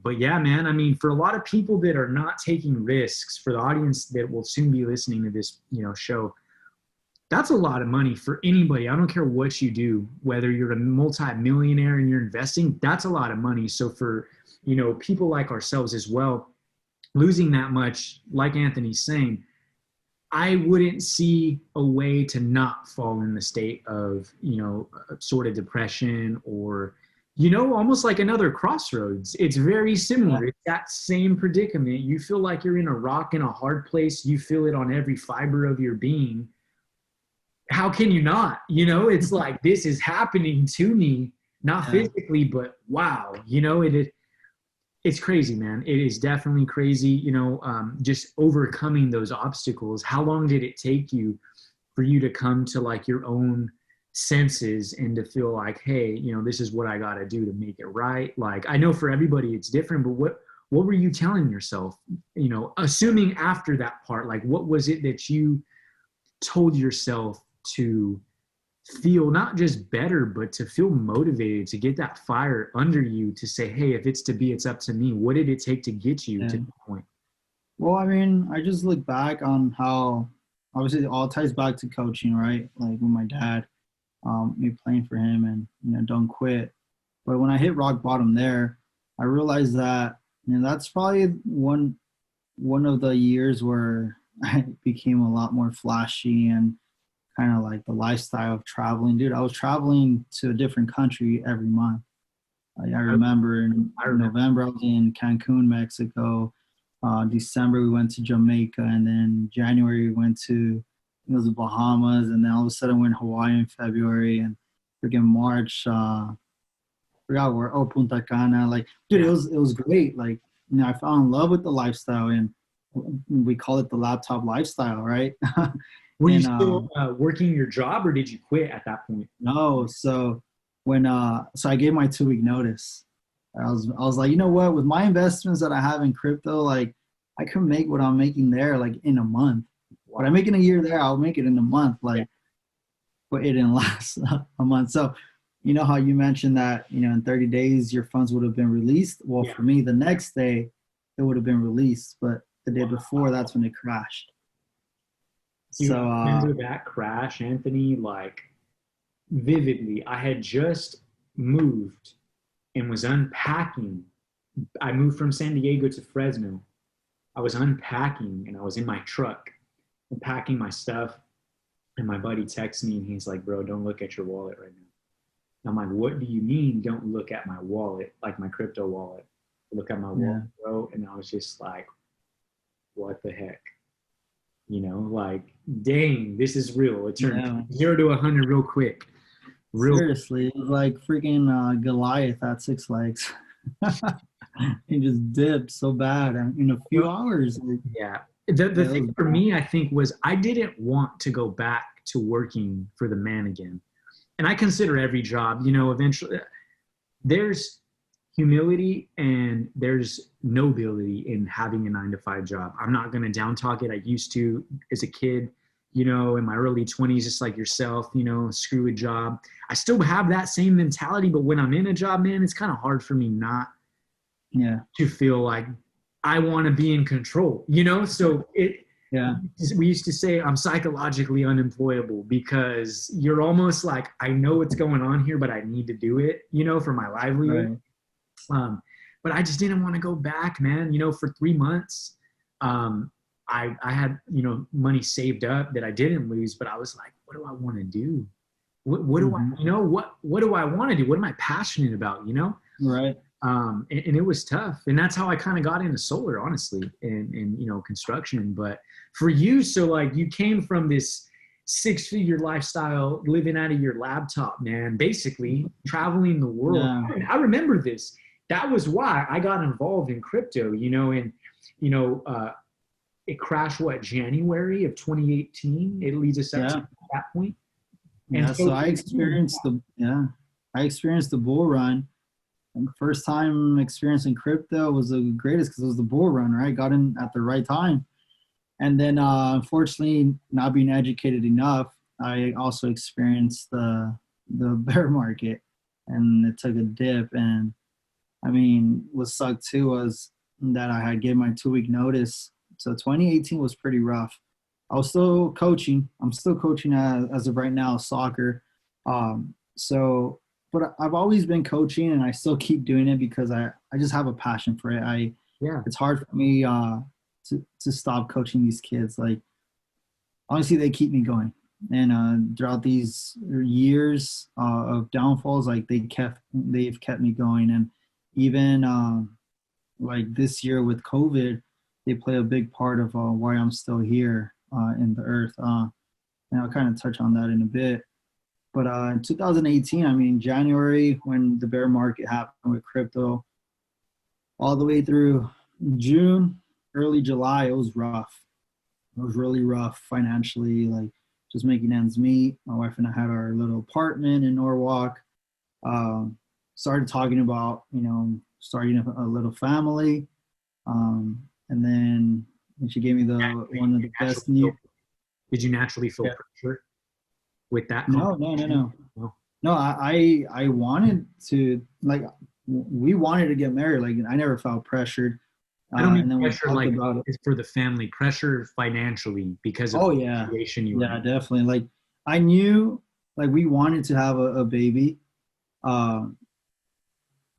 But yeah, man, I mean, for a lot of people that are not taking risks, for the audience that will soon be listening to this, show, that's a lot of money for anybody. I don't care what you do, whether you're a multi-millionaire and you're investing, that's a lot of money. So for, people like ourselves as well, losing that much, like Anthony's saying, I wouldn't see a way to not fall in the state of, sort of depression, or, almost like another crossroads. It's very similar. It's that same predicament. You feel like you're in a rock in a hard place. You feel it on every fiber of your being. How can you not? It's like, this is happening to me, not physically, but wow, it's crazy, man. It is definitely crazy, just overcoming those obstacles. How long did it take you for you to come to like your own senses and to feel like, hey, this is what I got to do to make it right? Like, I know for everybody it's different, but what were you telling yourself, assuming after that part, like, what was it that you told yourself to feel not just better, but to feel motivated, to get that fire under you, to say, hey, if it's to be, it's up to me? What did it take to get you to the point? Well, I mean, I just look back on how, obviously, it all ties back to coaching, right? Like with my dad, me playing for him, and don't quit. But when I hit rock bottom there, I realized that that's probably one of the years where I became a lot more flashy, and kind of like the lifestyle of traveling. Dude, I was traveling to a different country every month. I remember in I remember. November I was in Cancun, Mexico. December we went to Jamaica, and then January we went to the Bahamas, and then all of a sudden we're in Hawaii in February, and freaking March. Forgot where. Oh, Punta Cana. Like, dude, Yeah. it was great. Like, I fell in love with the lifestyle, and we call it the laptop lifestyle, right? Were you and still working your job, or did you quit at that point? no, so when so I gave my 2 week notice. I was like, you know what, with my investments that I have in crypto, like I can make what I'm making there like in a month. What I make in a year there, I'll make it in a month. Like, but it didn't last a month. So you know how you mentioned that, in 30 days your funds would have been released. Well, Yeah. for me, the next day it would have been released, but the day before, that's when it crashed. Dude, So I remember that crash, Anthony, like vividly. I had just moved and was unpacking. I moved from San Diego to Fresno. I was unpacking and I was in my truck unpacking my stuff. And my buddy texts me and he's like, bro, don't look at your wallet right now. And I'm like, what do you mean don't look at my wallet, like my crypto wallet? Look at my wallet, bro. And I was just like, what the heck? Like, dang, this is real. It turned 0 to 100 real quick. Seriously, it was like freaking Goliath at Six Flags. He just dipped so bad in a few hours. Yeah. The thing for me, I think, was I didn't want to go back to working for the man again. And I consider every job, eventually there's humility and there's nobility in having a 9 to 5 job. I'm not going to down talk it. I used to as a kid, in my early 20s, just like yourself, screw a job. I still have that same mentality, but when I'm in a job, man, it's kind of hard for me not to feel like I want to be in control, So we used to say I'm psychologically unemployable because you're almost like, I know what's going on here, but I need to do it, for my livelihood. Right. But I just didn't want to go back, man. For 3 months, I had, money saved up that I didn't lose, but I was like, what do I want to do? What do I, what do I want to do? What am I passionate about, Right. And it was tough. And that's how I kind of got into solar, honestly, and construction. But for you, so like you came from this 6-figure lifestyle, living out of your laptop, man, basically traveling the world. Yeah. I remember this. That was why I got involved in crypto, and, it crashed, January of 2018. It leads us up to that point. And so I experienced the bull run. And the first time experiencing crypto was the greatest because it was the bull run, right? Got in at the right time. And then, unfortunately, not being educated enough, I also experienced the bear market, and it took a dip. And I mean, what sucked too was that I had given my 2-week notice. So 2018 was pretty rough. I was still coaching. I'm still coaching as of right now, soccer. But I've always been coaching, and I still keep doing it because I just have a passion for it. It's hard for me to stop coaching these kids. Like, honestly, they keep me going. And throughout these years of downfalls, like they've kept me going. And even like this year with COVID, they play a big part of why I'm still here in the earth. And I'll kind of touch on that in a bit. But in 2018, I mean, January, when the bear market happened with crypto, all the way through June, early July, it was rough. It was really rough financially, like just making ends meet. My wife and I had our little apartment in Norwalk. Started talking about, starting a little family. And then she gave me one of the best news. Did you naturally feel pressure with that? No. I wanted to, like, we wanted to get married. Like, I never felt pressured. I don't mean pressure like it's for the family, pressure financially because of the situation you were in. Definitely. Like, I knew, like, we wanted to have a baby. And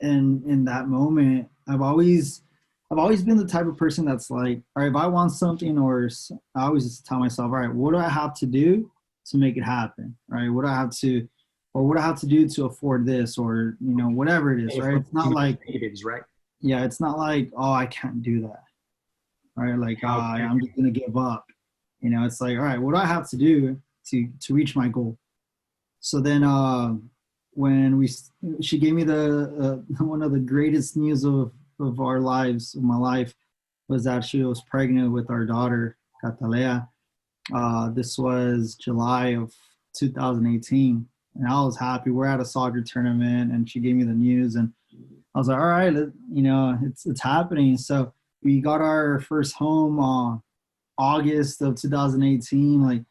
in that moment, I've always been the type of person that's like, all right, if I want something, or I always just tell myself, all right, what do I have to do to make it happen? Right? What do I have to or what I have to do to afford this, or whatever it is, right? It's not like negatives, right? yeah, it's not like, oh, I can't do that, right? Like I'm just gonna give up. It's like, all right, what do I have to do to reach my goal? So then when she gave me the one of the greatest news of our lives, of my life, was that she was pregnant with our daughter, Catalea. This was July of 2018, and I was happy. We're at a soccer tournament, and she gave me the news, and I was like, all right, it's happening. So we got our first home August of 2018. Like,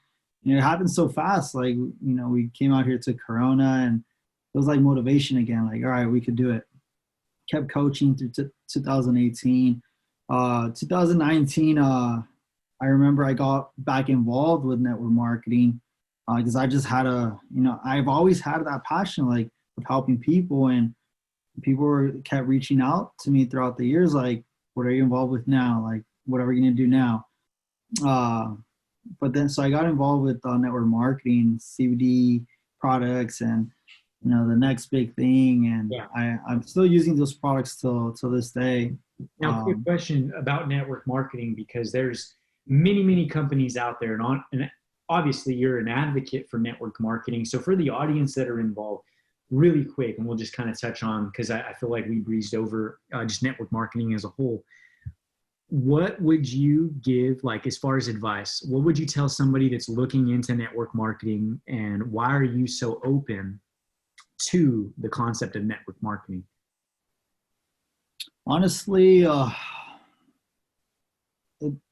it happened so fast. Like, we came out here to Corona, and it was like motivation again. Like, all right, we could do it. Kept coaching through 2018. 2019, I remember I got back involved with network marketing because I just had I've always had that passion, like, of helping people, and people kept reaching out to me throughout the years, like, what are you involved with now? Like, what are we going to do now? But then, so I got involved with network marketing, CBD products, and the next big thing. And I'm still using those products till this day. Now, quick question about network marketing, because there's many companies out there, and obviously you're an advocate for network marketing. So for the audience that are involved, really quick, and we'll just kind of touch on, because I feel like we breezed over just network marketing as a whole. What would you give, like, as far as advice? What would you tell somebody that's looking into network marketing, and why are you so open to the concept of network marketing? Honestly,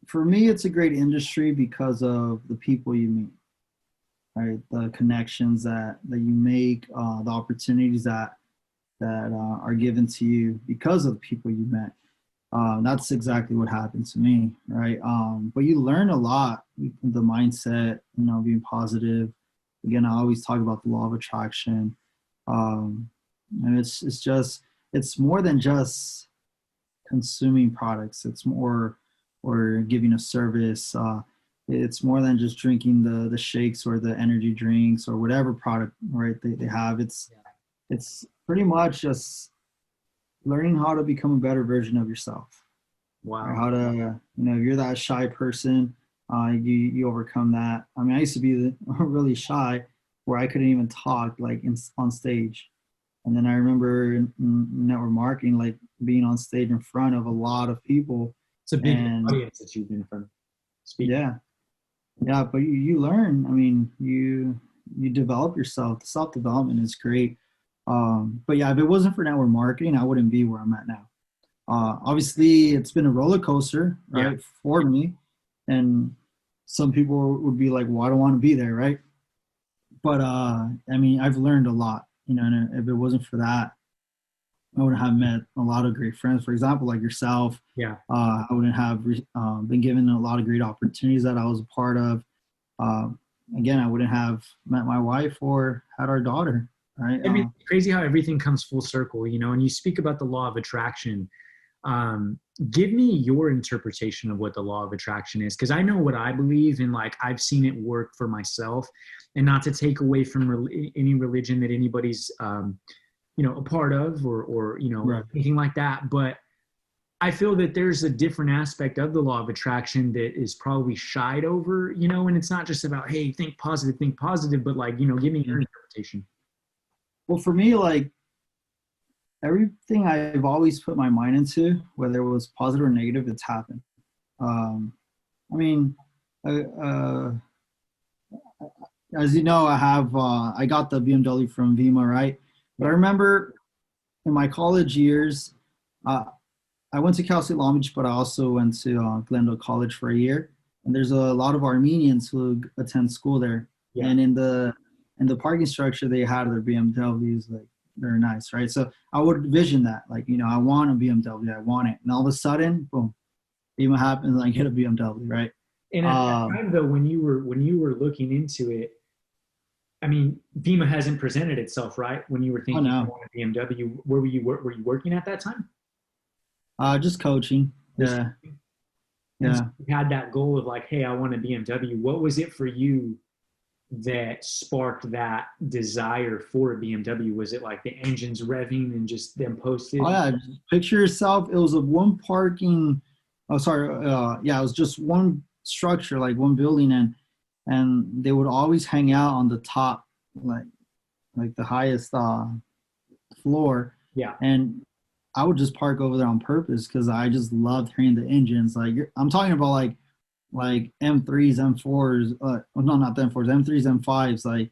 for me, it's a great industry because of the people you meet, right? The connections that you make, the opportunities that are given to you because of the people you met. That's exactly what happened to me, right? But you learn a lot, the mindset, being positive. Again, I always talk about the law of attraction. And it's more than just consuming products. It's more, or giving a service. It's more than just drinking the shakes or the energy drinks or whatever product, right, they have. It's pretty much just learning how to become a better version of yourself. Wow. Or how to, if you're that shy person, you overcome that. I mean, I used to be really shy, where I couldn't even talk, like, on stage. And then I remember in network marketing, like, being on stage in front of a lot of people. It's a big audience that you've been from speaking. Yeah, but you learn. I mean, you develop yourself. The self-development is great. But yeah, if it wasn't for network marketing, I wouldn't be where I'm at now. Obviously, it's been a roller coaster, right, for me. And some people would be like, well, I don't want to be there, right? But I mean, I've learned a lot, and if it wasn't for that, I wouldn't have met a lot of great friends, for example, like yourself. Yeah. I wouldn't have been given a lot of great opportunities that I was a part of. Again, I wouldn't have met my wife or had our daughter, right? I mean, it's crazy how everything comes full circle, and you speak about the law of attraction. Give me your interpretation of what the law of attraction is, because I know what I believe, and, like, I've seen it work for myself, and not to take away from any religion that anybody's a part of, or right. anything like that. But I feel that there's a different aspect of the law of attraction that is probably shied over, and it's not just about, hey, think positive, but, like, give me your interpretation. Well, for me, like, everything I've always put my mind into, whether it was positive or negative, it's happened. I mean, as you know, I got the BMW from Vima, right? But I remember in my college years, I went to Cal State Long Beach, but I also went to Glendale College for a year. And there's a lot of Armenians who attend school there. Yeah. And in the parking structure, they had their BMWs, like, they're nice, right? So I would vision that, like, I want a BMW, I want it. And all of a sudden, boom, even happens, and I get a BMW, right? And at that time, though, when you were looking into it, I mean, Vima hasn't presented itself, right? When you were thinking you want a BMW, were you working at that time? Just coaching. Yeah. And so you had that goal of, like, hey, I want a BMW. What was it for you that sparked that desire for a BMW? Was it like the engines revving and just them posted? Oh yeah, just picture yourself. It was a one parking. Oh, sorry. Yeah, it was just one structure, like one building, and they would always hang out on the top, like the highest floor. Yeah. And I would just park over there on purpose because I just loved hearing the engines. Like I'm talking about like M3s, M4s. Well, no, not the M4s, M3s, M5s. Like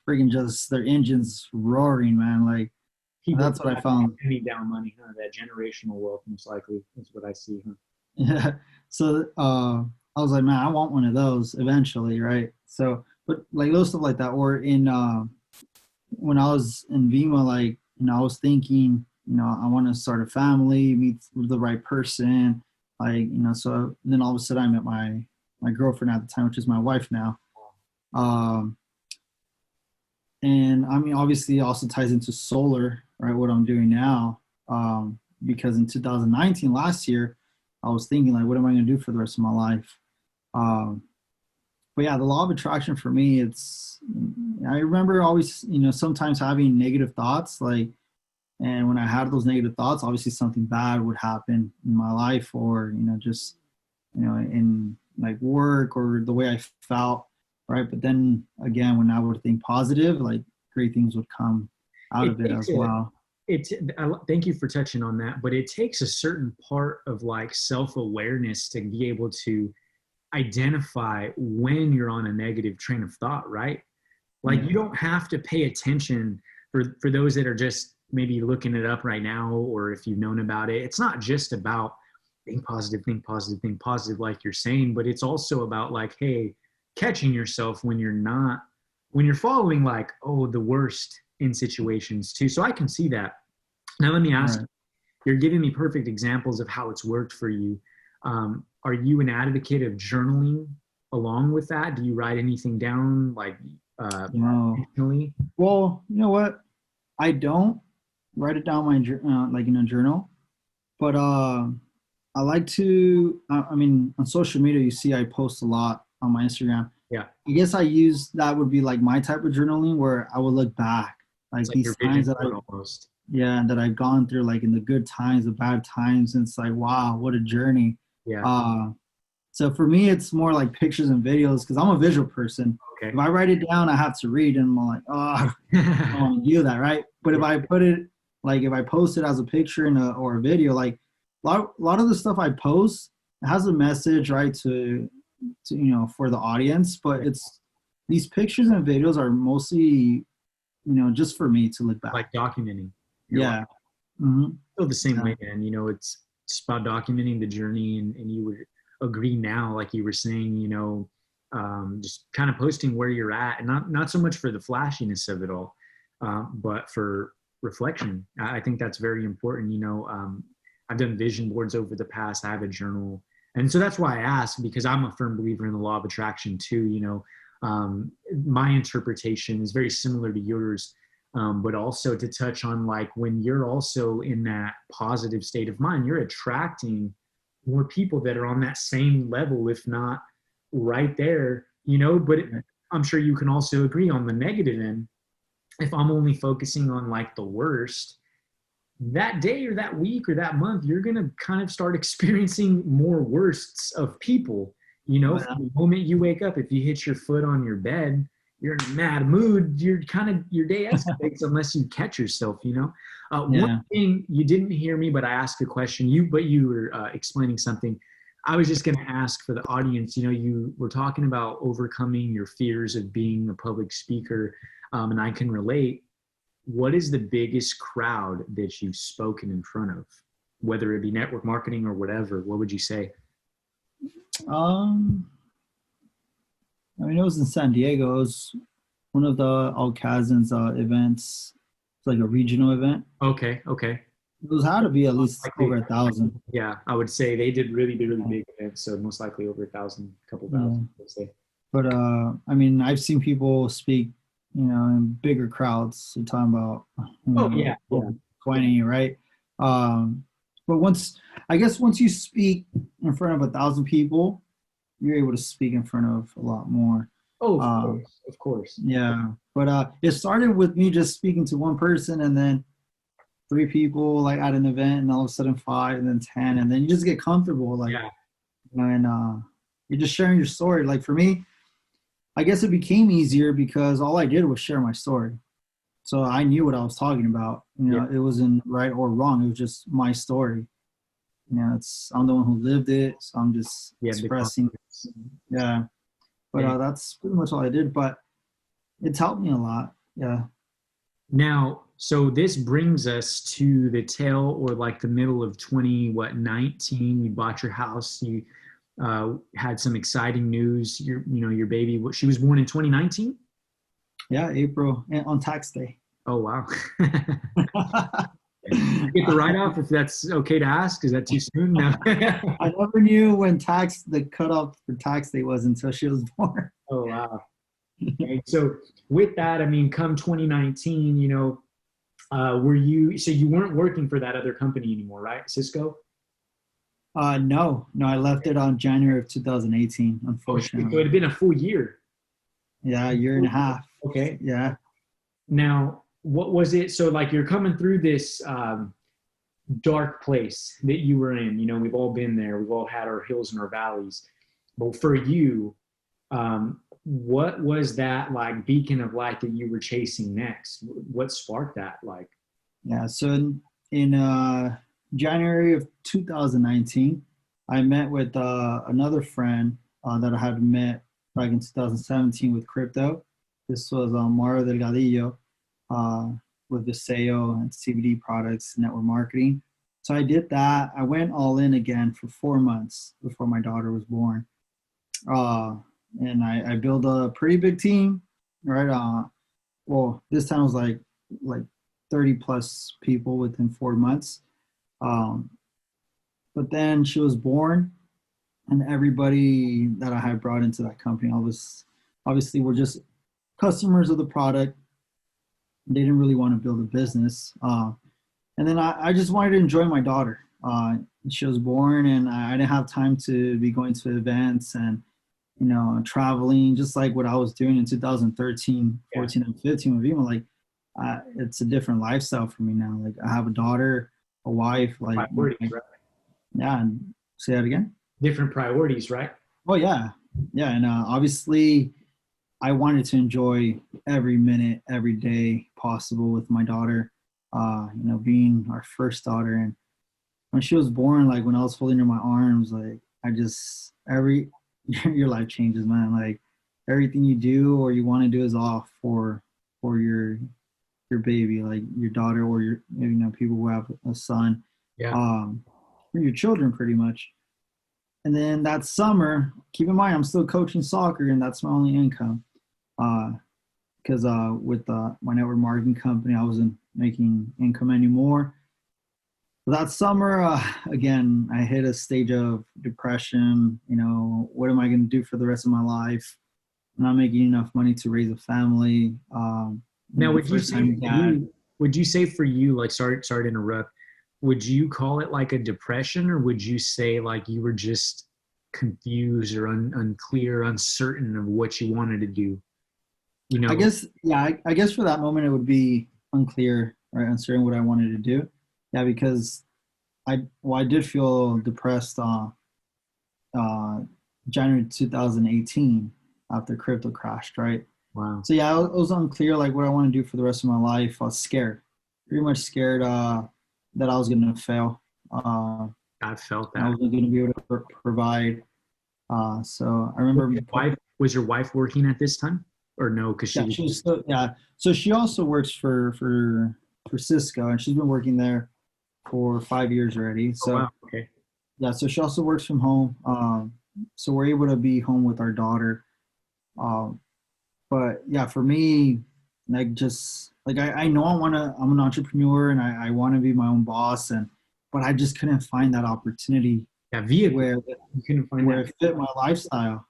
freaking just their engines roaring, man. Like People that's what I found. penny down money, huh? That generational wealth, most likely, is what I see, huh? Yeah. So I was like, man, I want one of those eventually, right? So, but like little stuff like that, or in when I was in Vima, like I was thinking, I want to start a family, meet the right person, like So then all of a sudden, I met my girlfriend at the time, which is my wife now. And I mean, obviously, it also ties into solar, right? What I'm doing now, because in 2019, last year, I was thinking like, what am I going to do for the rest of my life? But yeah, the law of attraction for me, I remember always, sometimes having negative thoughts, and when I had those negative thoughts, obviously something bad would happen in my life, or, just, in like work or the way I felt. Right. But then again, when I would think positive, like great things would come out of it as well. Thank you for touching on that, but it takes a certain part of like self-awareness to be able to identify when you're on a negative train of thought, right? Like you don't have to pay attention for those that are just maybe looking it up right now, or if you've known about it. It's not just about think positive, think positive, think positive, like you're saying, but it's also about like, hey, catching yourself when you're following like, oh, the worst in situations too. So I can see that. Now let me ask, Right. You're giving me perfect examples of how it's worked for you. Are you an advocate of journaling along with that? Do you write anything down like intentionally? Well, you know what? I don't write it down like in a journal, but I like to. I mean, on social media, you see I post a lot on my Instagram. Yeah. I guess that would be like my type of journaling where I would look back, like It's like these your times vision that board almost. that I've gone through, like in the good times, the bad times, and it's like, wow, what a journey. Yeah. So for me, it's more like pictures and videos because I'm a visual person. Okay. If I write it down, I have to read, and I'm like, oh, I don't want to do that, right? But if I put it, like if I post it as a picture or a video, like a lot of the stuff I post has a message, right, to for the audience, but it's these pictures and videos are mostly just for me to look back, Like documenting. Yeah. Feel the same way, man. It's about documenting the journey, and you would agree now, like you were saying, just kind of posting where you're at, and not so much for the flashiness of it all, but for reflection. I think that's very important. I've done vision boards over the past. I have a journal, and so that's why I ask, because I'm a firm believer in the law of attraction too. My interpretation is very similar to yours. But also to touch on like when you're also in that positive state of mind, you're attracting more people that are on that same level, if not right there, but I'm sure you can also agree on the negative end. If I'm only focusing on like the worst, that day or that week or that month, you're going to kind of start experiencing more worsts of people, from the moment you wake up. If you hit your foot on your bed, you're in a mad mood, your day escalates unless you catch yourself, One thing, you didn't hear me, but I asked a question, but you were explaining something. I was just going to ask for the audience, you were talking about overcoming your fears of being a public speaker, and I can relate. What is the biggest crowd that you've spoken in front of, whether it be network marketing or whatever? What would you say? I mean, it was in San Diego. It was one of the Alcazan's events. It's like a regional event. Okay. It was had to be at least over 1,000. Yeah, I would say they did really big events, so most likely over 1,000, couple thousand, I would say. But I mean, I've seen people speak, in bigger crowds. You're talking about 20, right? But once you speak in front of 1,000 people, you're able to speak in front of a lot more. Oh, of Um, course, of course. yeah, but it started with me just speaking to one person, and then three people like at an event, and all of a sudden five, and then 10, and then you just get comfortable, like, Yeah. and you're just sharing your story. Like for me, I guess it became easier because all I did was share my story. So I knew what I was talking about. You Yeah. know, it wasn't right or wrong. It was just my story. You know, I'm the one who lived it, so I'm just Yeah. The expressing. confidence. Yeah, but Yeah. that's pretty much all I did. But it's helped me a lot. Yeah. Now, so this brings us to the tail or like the middle of 19. You bought your house. You had some exciting news. Your baby. She was born in 2019. Yeah, April and on tax day. Oh wow. Get the write off if that's okay to ask. Is that too soon? No. I never knew when the cutoff for tax day was until she was born. Oh wow. Okay. So with that, I mean, come 2019, so you weren't working for that other company anymore, right? Cisco? No, I left it on January of 2018, Oh, so it unfortunately. had been a full year. Yeah, a year and a half. Okay. Yeah. Now, what was it? So like you're coming through this dark place that you were in. We've all been there. We've all had our hills and our valleys. But for you, what was that like beacon of light that you were chasing next? What sparked that? Like, Yeah. So in January of 2019, I met with another friend that I had met back in 2017 with crypto. This was Mario Delgadillo uh, with the SEO and CBD products, network marketing. So I did that. I went all in again for 4 months before my daughter was born. And I built a pretty big team, right? Well, this time was like 30 plus people within 4 months. Um, but then she was born, and everybody that I had brought into that company, I was obviously were just customers of the product. They didn't really want to build a business. And then I just wanted to enjoy my daughter. She was born, and I didn't have time to be going to events and traveling, just like what I was doing in 2013, 14, and 15 with Vima. Like, it's a different lifestyle for me now. Like, I have a daughter, a wife, priorities, right? yeah. And say that again. Different priorities, right? Oh yeah, yeah. And obviously, I wanted to enjoy every minute, every day possible with my daughter. Being our first daughter, and when she was born, like when I was holding her in my arms, like your life changes, man. Like everything you do or you want to do is off for your baby, like your daughter or your people who have a son, Yeah. or your children, pretty much. And then that summer, keep in mind, I'm still coaching soccer, and that's my only income. Because with my network marketing company, I wasn't making income anymore. But that summer, again, I hit a stage of depression. What am I going to do for the rest of my life? I'm not making enough money to raise a family. Now, would you say for you, like, sorry to interrupt, would you call it like a depression, or would you say like you were just confused or unclear, uncertain of what you wanted to do? I guess, yeah, I guess for that moment it would be unclear, right? Uncertain what I wanted to do. Yeah, because I did feel depressed January 2018 after crypto crashed, right? Wow. So yeah, it was unclear like what I want to do for the rest of my life. I was scared, pretty much scared that I was going to fail. I felt that. I wasn't going to be able to provide. So I remember. Was your wife working at this time, or no? Because she was still, yeah. So she also works for Cisco, and she's been working there for 5 years already. So wow. Okay. Yeah, so she also works from home. So we're able to be home with our daughter. But yeah, for me, like just like I know I'm an entrepreneur, and I want to be my own boss, but I just couldn't find that opportunity. That vehicle where you couldn't find where that it fit my lifestyle.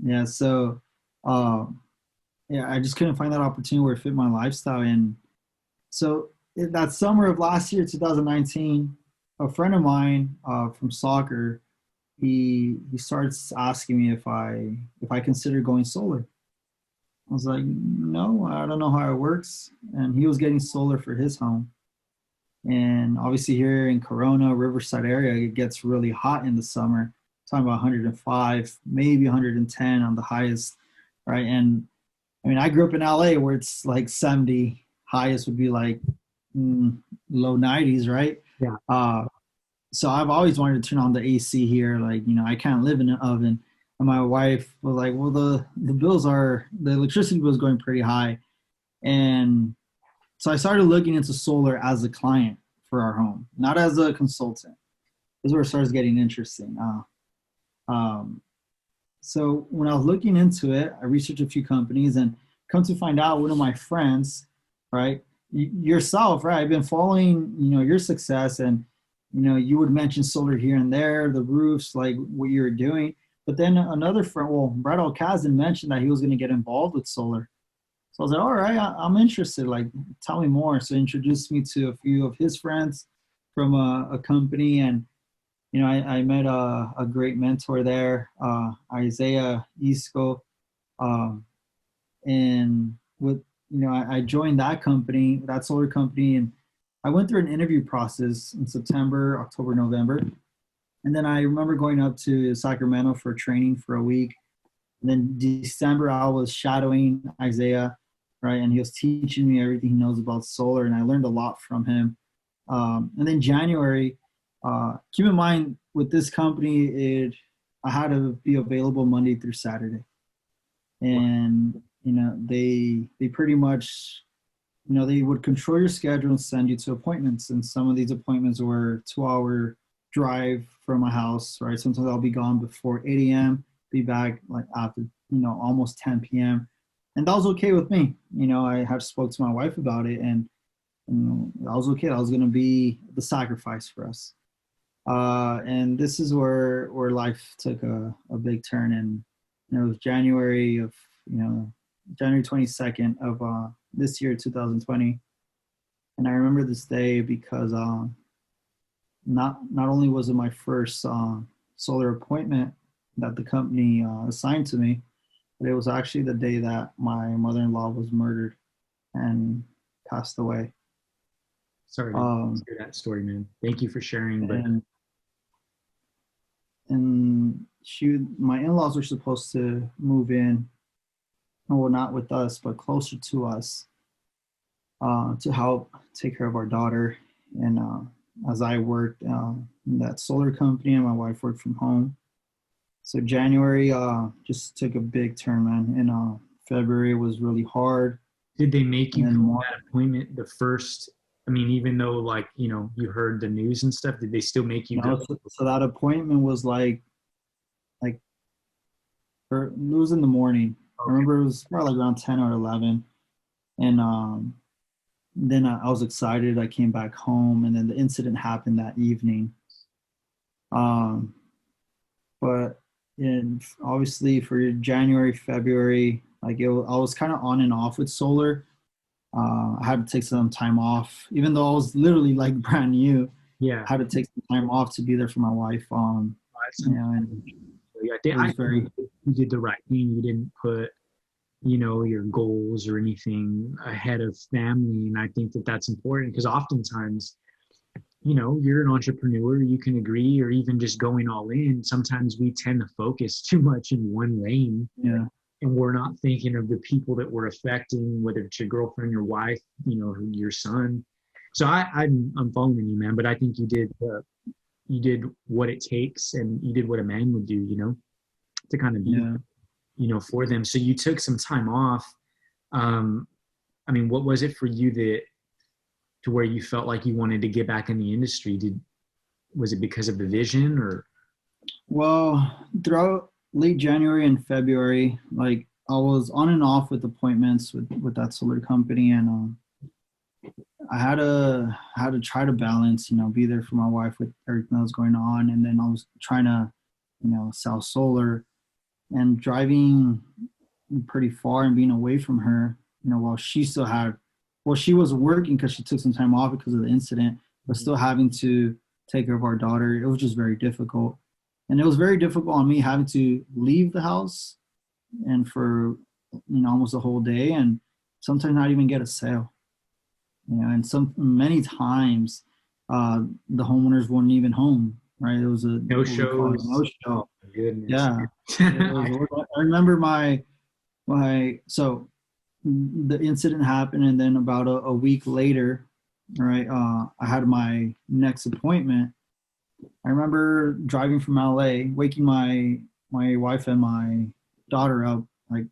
Yeah, so yeah, I just couldn't find that opportunity where it fit my lifestyle. And so that summer of last year, 2019, a friend of mine from soccer he starts asking me if I consider going solar. I was like, no, I don't know how it works. And he was getting solar for his home. And obviously here in Corona, Riverside area, it gets really hot in the summer. Talking about 105, maybe 110 on the highest, right? And I mean, I grew up in LA where it's like 70, highest would be like low 90s, right? Yeah. So I've always wanted to turn on the AC here. Like, you know, I can't live in an oven. And my wife was like, well, the electricity bill is going pretty high. And so I started looking into solar as a client for our home, not as a consultant. This is where it starts getting interesting. So when I was looking into it, I researched a few companies and come to find out one of my friends, right? Yourself, right? I've been following, you know, your success, and, you know, you would mention solar here and there, the roofs, like what you're doing. But then another friend, well, Brad Alcazin mentioned that he was going to get involved with solar. So I was like, all right, I'm interested. Like, tell me more. So he introduced me to a few of his friends from a company. And, you know, I met a great mentor there, Isaiah Isco. And with, you know, I joined that company, that solar company. And I went through an interview process in September, October, November. And then I remember going up to Sacramento for training for a week. And then December, I was shadowing Isaiah, right? And he was teaching me everything he knows about solar, and I learned a lot from him. And then January, keep in mind with this company, I had to be available Monday through Saturday. And, you know, they pretty much, you know, they would control your schedule and send you to appointments. And some of these appointments were 2-hour drive from my house, right? Sometimes I'll be gone before 8 a.m., be back like after, you know, almost 10 p.m. And that was okay with me. You know, I had spoke to my wife about it, and, you know, that was okay. That was going to be the sacrifice for us. And this is where life took a big turn. And, you know, it was January 22nd of this year, 2020. And I remember this day because not only was it my first solar appointment that the company assigned to me, but it was actually the day that my mother-in-law was murdered and passed away. Sorry to hear that story, man. Thank you for sharing. But and my in-laws were supposed to move in, well, not with us, but closer to us, to help take care of our daughter. And as I worked in that solar company and my wife worked from home. So January just took a big turn, man. And February was really hard. Did they make you go that appointment the first? I mean, even though, like, you know, you heard the news and stuff, did they still make you go? So that appointment was like it was in the morning. Okay. I remember it was probably like around 10 or 11. And then I was excited. I came back home, and then the incident happened that evening. But obviously for January, February, I was kind of on and off with solar. I had to take some time off, even though I was literally like brand new. Yeah, I had to take some time off to be there for my wife. You know, and I think you did the right thing. You didn't put, you know, your goals or anything ahead of family, and I think that that's important because oftentimes, you know, you're an entrepreneur, you can agree, or even just going all in. Sometimes we tend to focus too much in one lane. Yeah. And we're not thinking of the people that we're affecting, whether it's your girlfriend, your wife, you know, your son. So I'm following you, man. But I think you did what it takes, and you did what a man would do, you know, to kind of be, you know, for them. So you took some time off. I mean, what was it for you to where you felt like you wanted to get back in the industry? Was it because of the vision, or? Well, throughout late January and February, like I was on and off with appointments with that solar company, and I had to try to balance, you know, be there for my wife with everything that was going on, and then I was trying to, you know, sell solar and driving pretty far and being away from her, you know, while she was working because she took some time off because of the incident, but still having to take care of our daughter. It was just very difficult. And it was very difficult on me having to leave the house and for, almost a whole day, and sometimes not even get a sale. And many times the homeowners weren't even home, right? It was a No shows. no show. Oh, my goodness. Yeah. I remember so the incident happened, and then about a week later, right, I had my next appointment. I remember driving from LA, waking my wife and my daughter up like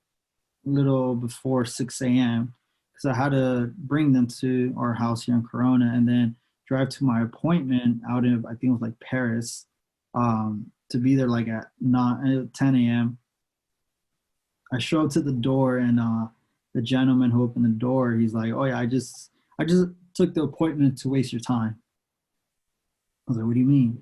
a little before 6 a.m. because I had to bring them to our house here in Corona, and then drive to my appointment out in, I think it was like Paris, to be there like at 10 a.m. I show up to the door, and the gentleman who opened the door, he's like, "Oh yeah, I just took the appointment to waste your time." I was like, "What do you mean?"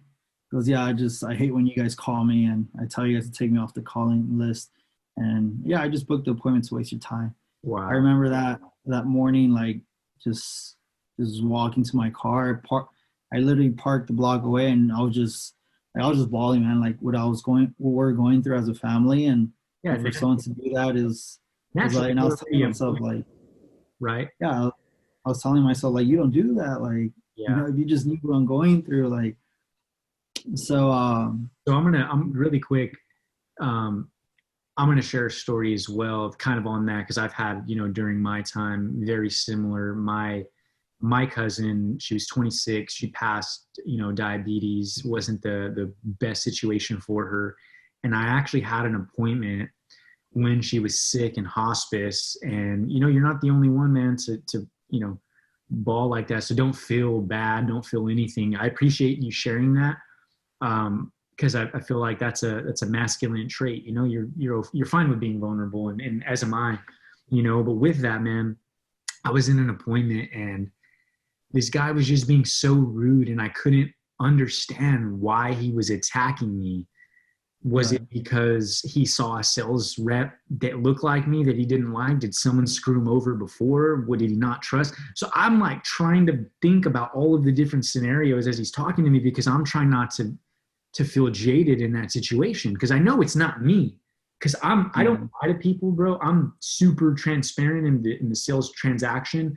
He goes, "Yeah, I hate when you guys call me and I tell you guys to take me off the calling list. And yeah, I just booked the appointment to waste your time." Wow. I remember that morning, like just walking to my car. I literally parked the block away, and I was just bawling, man, like what we're going through as a family, and Yeah, for someone to do that is like, and I was telling myself like, right? Yeah, I was telling myself like, you don't do that, like, Yeah. if you just knew what I'm going through, like, so. So I'm really quick. I'm gonna share a story as well, kind of on that, because I've had, during my time, very similar. My cousin, she was 26. She passed, diabetes. Wasn't the best situation for her, and I actually had an appointment when she was sick in hospice. And you're not the only one, man, to bawl like that. So don't feel bad. Don't feel anything. I appreciate you sharing that. Because I feel like that's a masculine trait. You're fine with being vulnerable, and as am I. But with that, man, I was in an appointment, and this guy was just being so rude, and I couldn't understand why he was attacking me. Was it because he saw a sales rep that looked like me that he didn't like? Did someone screw him over before? What did he not trust? So I'm like trying to think about all of the different scenarios as he's talking to me, because I'm trying not to feel jaded in that situation, because I know it's not me. Because I don't lie to people, bro. I'm super transparent in the sales transaction.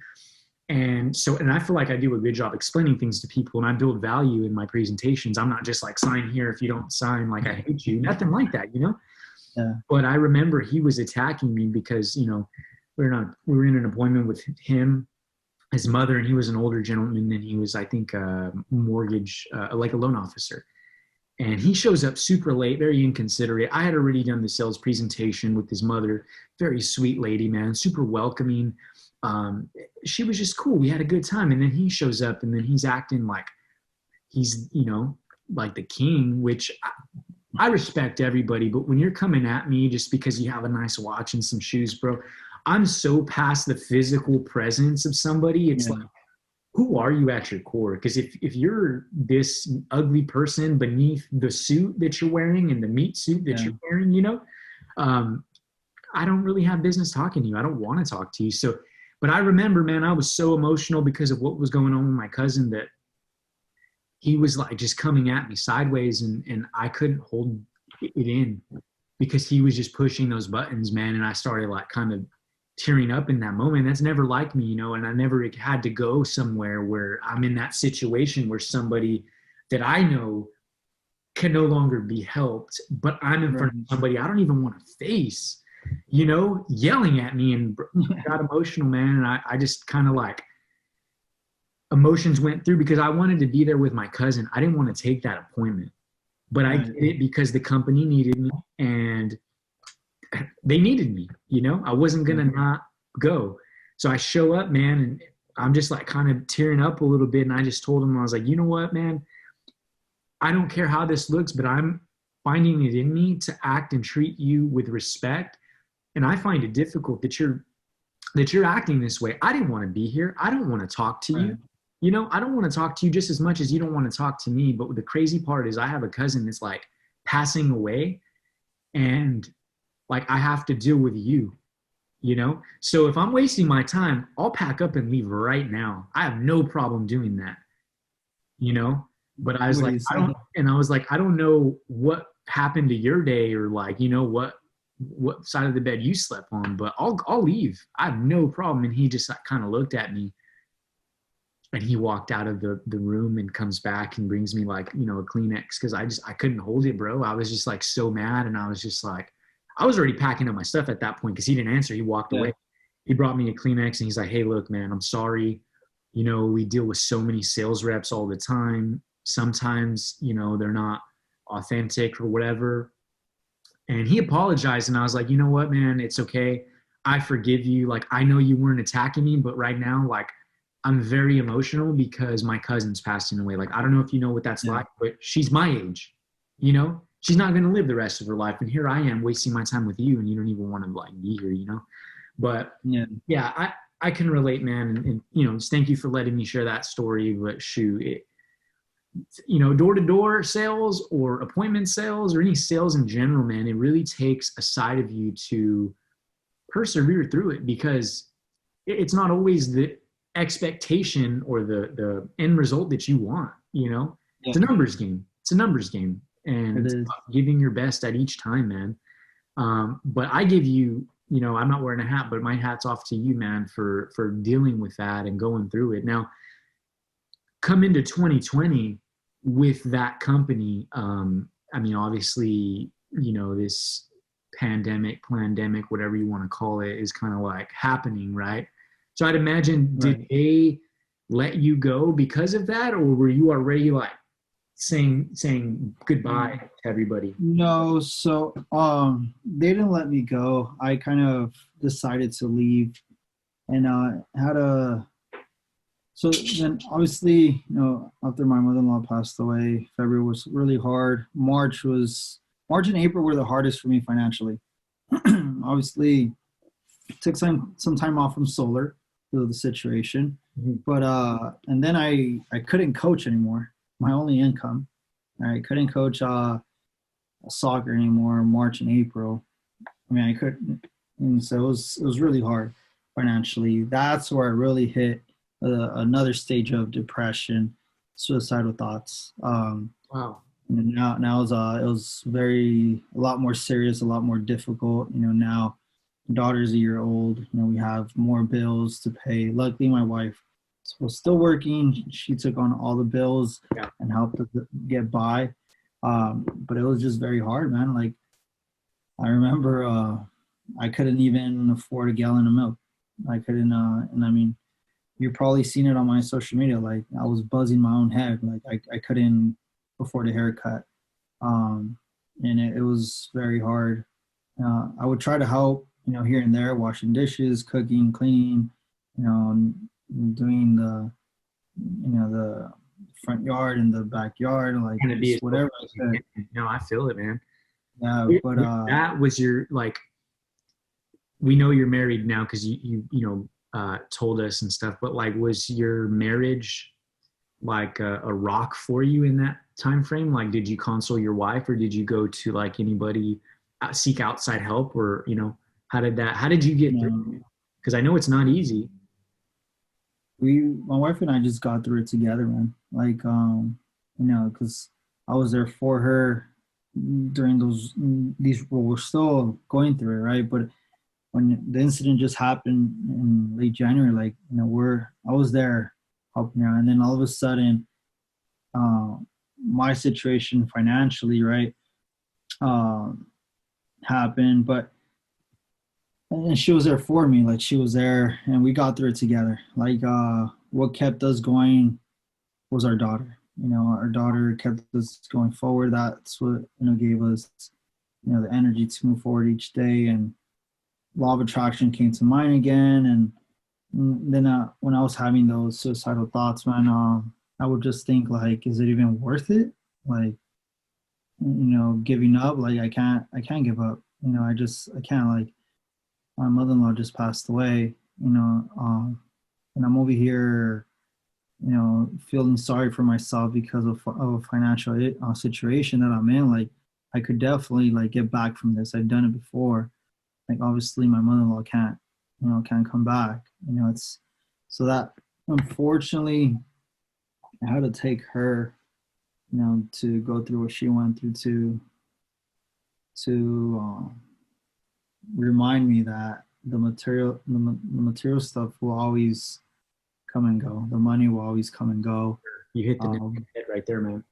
And I feel like I do a good job explaining things to people, and I build value in my presentations. I'm not just like, sign here. If you don't sign, like, I hate you. Nothing like that, Yeah. But I remember he was attacking me because, we were in an appointment with him, his mother, and he was an older gentleman, and he was, I think, a mortgage, like a loan officer. And he shows up super late, very inconsiderate. I had already done the sales presentation with his mother. Very sweet lady, man, super welcoming. She was just cool. We had a good time. And then he shows up, and then he's acting like he's, like the king, which I respect everybody. But when you're coming at me just because you have a nice watch and some shoes, bro, I'm so past the physical presence of somebody. It's like, who are you at your core? Because if you're this ugly person beneath the suit that you're wearing and the meat suit that you're wearing, I don't really have business talking to you. I don't want to talk to you. So, but I remember, man, I was so emotional because of what was going on with my cousin, that he was like just coming at me sideways, and I couldn't hold it in because he was just pushing those buttons, man. And I started like kind of tearing up in that moment. That's never like me, and I never had to go somewhere where I'm in that situation where somebody that I know can no longer be helped, but I'm in front of somebody I don't even want to face, yelling at me, and got emotional, man. And I just kind of like, emotions went through because I wanted to be there with my cousin. I didn't want to take that appointment, but I did it because the company needed me, and they needed me, I wasn't going to not go. So I show up, man, and I'm just like kind of tearing up a little bit. And I just told him, I was like, you know what, man, I don't care how this looks, but I'm finding it in me to act and treat you with respect. And I find it difficult that you're acting this way. I didn't want to be here. I don't want to talk to you. I don't want to talk to you just as much as you don't want to talk to me. But the crazy part is I have a cousin that's like passing away, and like I have to deal with you, So if I'm wasting my time, I'll pack up and leave right now. I have no problem doing that, But I was What do like, you I say? don't, and I was like, I don't know what happened to your day, or like, what side of the bed you slept on, but I'll leave. I have no problem. And he just kind of looked at me, and he walked out of the room and comes back and brings me like, a Kleenex. Cause I couldn't hold it, bro. I was just like so mad. And I was just like, I was already packing up my stuff at that point, cause he didn't answer. He walked Yeah. away. He brought me a Kleenex and he's like, hey, look, man, I'm sorry. We deal with so many sales reps all the time. Sometimes, they're not authentic or whatever. And he apologized. And I was like, you know what, man, it's okay. I forgive you. Like, I know you weren't attacking me, but right now, like, I'm very emotional because my cousin's passing away. Like, I don't know if you know what that's Yeah. like, but she's my age, she's not going to live the rest of her life. And here I am wasting my time with you, and you don't even want to like be here. But Yeah. yeah, I can relate, man. And just thank you for letting me share that story. But shoot, door-to-door sales or appointment sales or any sales in general, man, it really takes a side of you to persevere through it, because it's not always the expectation or the end result that you want. It's a Yeah. numbers game. It's a numbers game, and It it's is. about giving your best at each time, man. But I give you, I'm not wearing a hat, but my hat's off to you, man, for dealing with that and going through it. Now, come into 2020 with that company. I mean, obviously, this pandemic, whatever you want to call it, is kind of like happening, right? So I'd imagine, did Right. they let you go because of that, or were you already like saying goodbye to everybody? No, so they didn't let me go. I kind of decided to leave, and had a so then obviously, after my mother-in-law passed away, February was really hard. March and April were the hardest for me financially. Obviously, took some time off from solar because of the situation, Mhm. but and then I couldn't coach anymore. My only income. I couldn't coach soccer anymore in March and April. I mean, I couldn't, and so it was really hard financially. That's where I really hit another stage of depression, suicidal thoughts. Wow. And now it was a lot more serious, a lot more difficult. Now daughter's a year old. We have more bills to pay. Luckily, my wife was still working. She took on all the bills Yeah. and helped us get by. But it was just very hard, man. Like, I remember I couldn't even afford a gallon of milk. I couldn't, and I mean, you've probably seen it on my social media. Like, I was buzzing my own head. Like, I couldn't afford a haircut. And it was very hard. I would try to help, here and there, washing dishes, cooking, cleaning, doing the front yard and the backyard, like Gonna be as just whatever I as you could. can. No, I feel it, man. Yeah, but That was your like. We know you're married now because you told us and stuff. But like, was your marriage like a rock for you in that time frame? Like, did you console your wife, or did you go to like anybody, seek outside help, or how did you get through um, it? Because I know it's not easy. my wife and I just got through it together, man. Like, because I was there for her during we're still going through it, right? But when the incident just happened in late January, like, I was there helping her, and then all of a sudden, uh, my situation financially, right, um, happened, but and she was there for me. Like, she was there, and we got through it together. Like, what kept us going was our daughter. Our daughter kept us going forward. That's what gave us the energy to move forward each day. And law of attraction came to mind again. And then when I was having those suicidal thoughts, man, I would just think, like, is it even worth it? Like, giving up. Like, I can't give up. I can't. Like, my mother-in-law just passed away, and I'm over here, feeling sorry for myself because of a financial situation that I'm in. Like, I could definitely like get back from this. I've done it before. Like, obviously my mother-in-law can't come back. It's so that, unfortunately, I had to take her to go through what she went through to remind me that the material stuff will always come and go. The money will always come and go. You hit the nail on the head right there, man.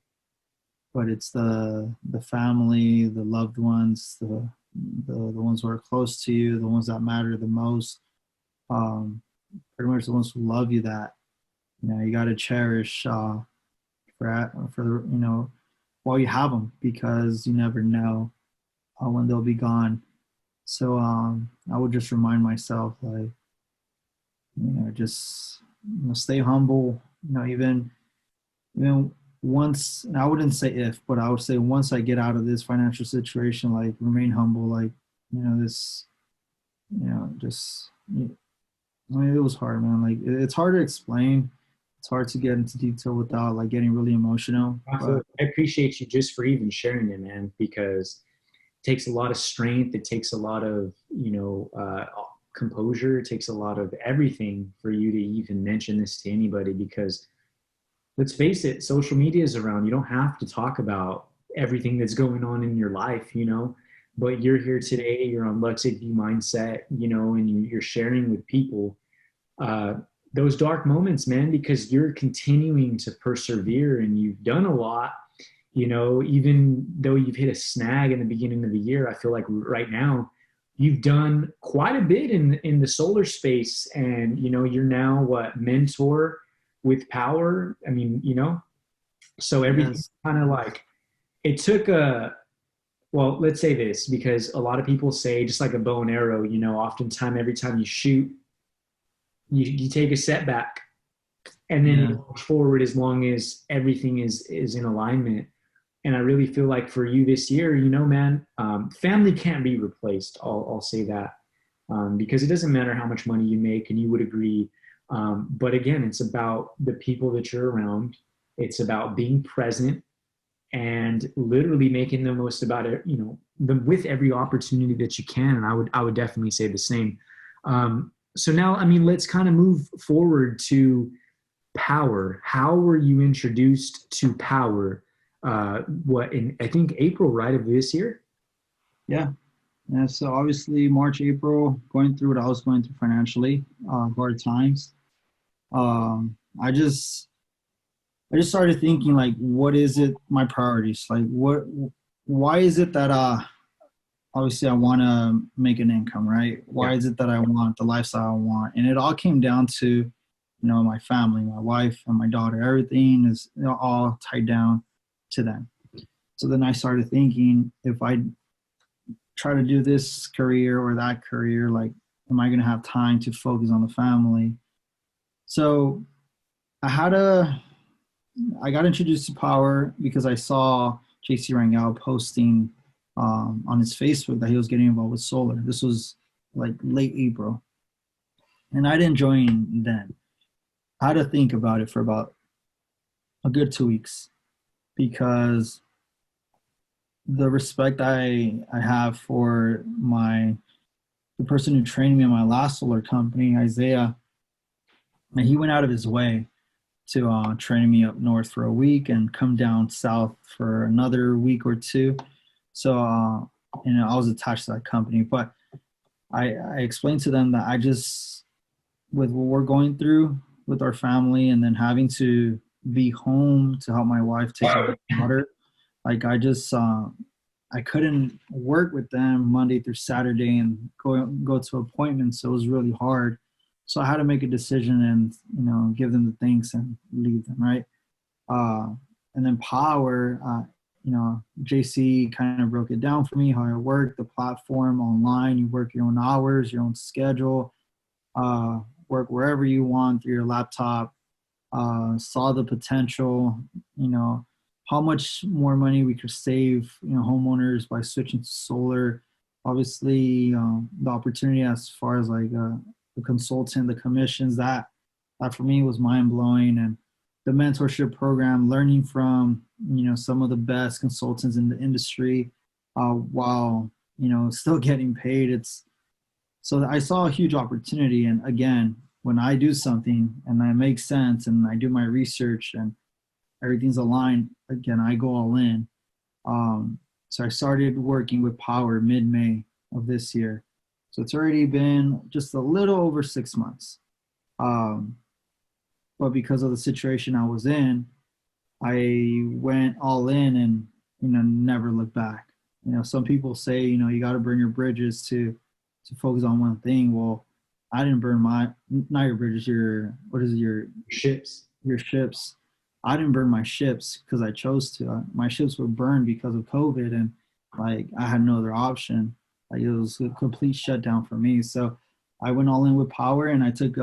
But it's the family, the loved ones, the ones who are close to you, the ones that matter the most. Pretty much the ones who love you that you got to cherish for while you have them, because you never know when they'll be gone. So I would just remind myself, like, just stay humble. Even once, and I wouldn't say if, but I would say once I get out of this financial situation, like, remain humble. Like, this, just, I mean, it was hard, man. Like, it's hard to explain. It's hard to get into detail without, like, getting really emotional. But I appreciate you just for even sharing it, man, because it takes a lot of strength. It takes a lot of, composure. It takes a lot of everything for you to even mention this to anybody, because let's face it, social media is around. You don't have to talk about everything that's going on in your life, but you're here today, you're on Luxic Vue Mindset, and you're sharing with people those dark moments, man, because you're continuing to persevere and you've done a lot, even though you've hit a snag in the beginning of the year. I feel like right now you've done quite a bit in the solar space, and, you're now mentor with power. I mean, so everything's kind of like, it took well, let's say this, because a lot of people say, just like a bow and arrow, oftentimes every time you shoot, you take a setback, and then you push forward as long as everything is in alignment. And I really feel like for you this year, man, family can't be replaced. I'll say that, because it doesn't matter how much money you make, and you would agree. But again, it's about the people that you're around. It's about being present and literally making the most about it, with every opportunity that you can. And I would definitely say the same. So now, I mean, let's kind of move forward to power. How were you introduced to power? In, I think, April, right, of this year? Yeah. So obviously March, April, going through what I was going through financially, hard times. I just started thinking, like, what is it, my priorities? Like, why is it that, obviously I want to make an income, right? Why is it that I want the lifestyle I want? And it all came down to, my family, my wife and my daughter. Everything is all tied down to them. So then I started thinking, if I try to do this career or that career, like, am I going to have time to focus on the family? So I got introduced to power because I saw JC Rangel posting on his Facebook that he was getting involved with solar. This was like late April. And I didn't join then. I had to think about it for about a good 2 weeks, because the respect I have for the person who trained me in my last solar company, Isaiah, and he went out of his way to train me up north for a week and come down south for another week or two. So, I was attached to that company, but I explained to them that I just, with what we're going through with our family, and then having to be home to help my wife take care of her daughter, like, I couldn't work with them Monday through Saturday and go to appointments. So it was really hard. So I had to make a decision and, give them the thanks and leave them, right? And then power, JC kind of broke it down for me, how I work, the platform online. You work your own hours, your own schedule, work wherever you want through your laptop. Saw the potential, how much more money we could save, homeowners by switching to solar. Obviously, the opportunity as far as like the consultant, the commissions, that for me was mind blowing. And the mentorship program, learning from, some of the best consultants in the industry, while, still getting paid. So I saw a huge opportunity. And again, when I do something and I make sense and I do my research and everything's aligned, again, I go all in. So I started working with Power mid-May of this year. So it's already been just a little over 6 months. But because of the situation I was in, I went all in and, never looked back. Some people say, you got to burn your bridges to focus on one thing. Well, I didn't burn not your bridges, your Ships. Your ships. I didn't burn my ships because I chose to. My ships were burned because of COVID, and like I had no other option. Like it was a complete shutdown for me. So I went all in with Power, and I took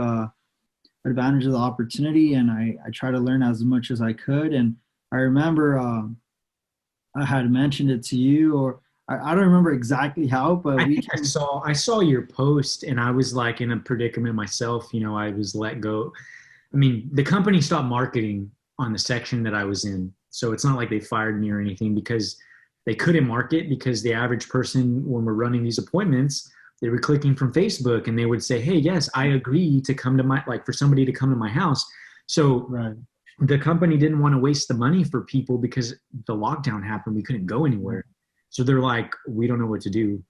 advantage of the opportunity, and I tried to learn as much as I could. And I remember I had mentioned it to you, or I don't remember exactly how, but I saw your post, and I was like in a predicament myself. I was let go. I mean, the company stopped marketing on the section that I was in. So it's not like they fired me or anything, because they couldn't market, because the average person, when we're running these appointments, they were clicking from Facebook and they would say, hey, yes, I agree to come to for somebody to come to my house. So right. The company didn't want to waste the money for people because the lockdown happened. We couldn't go anywhere. So they're like, we don't know what to do.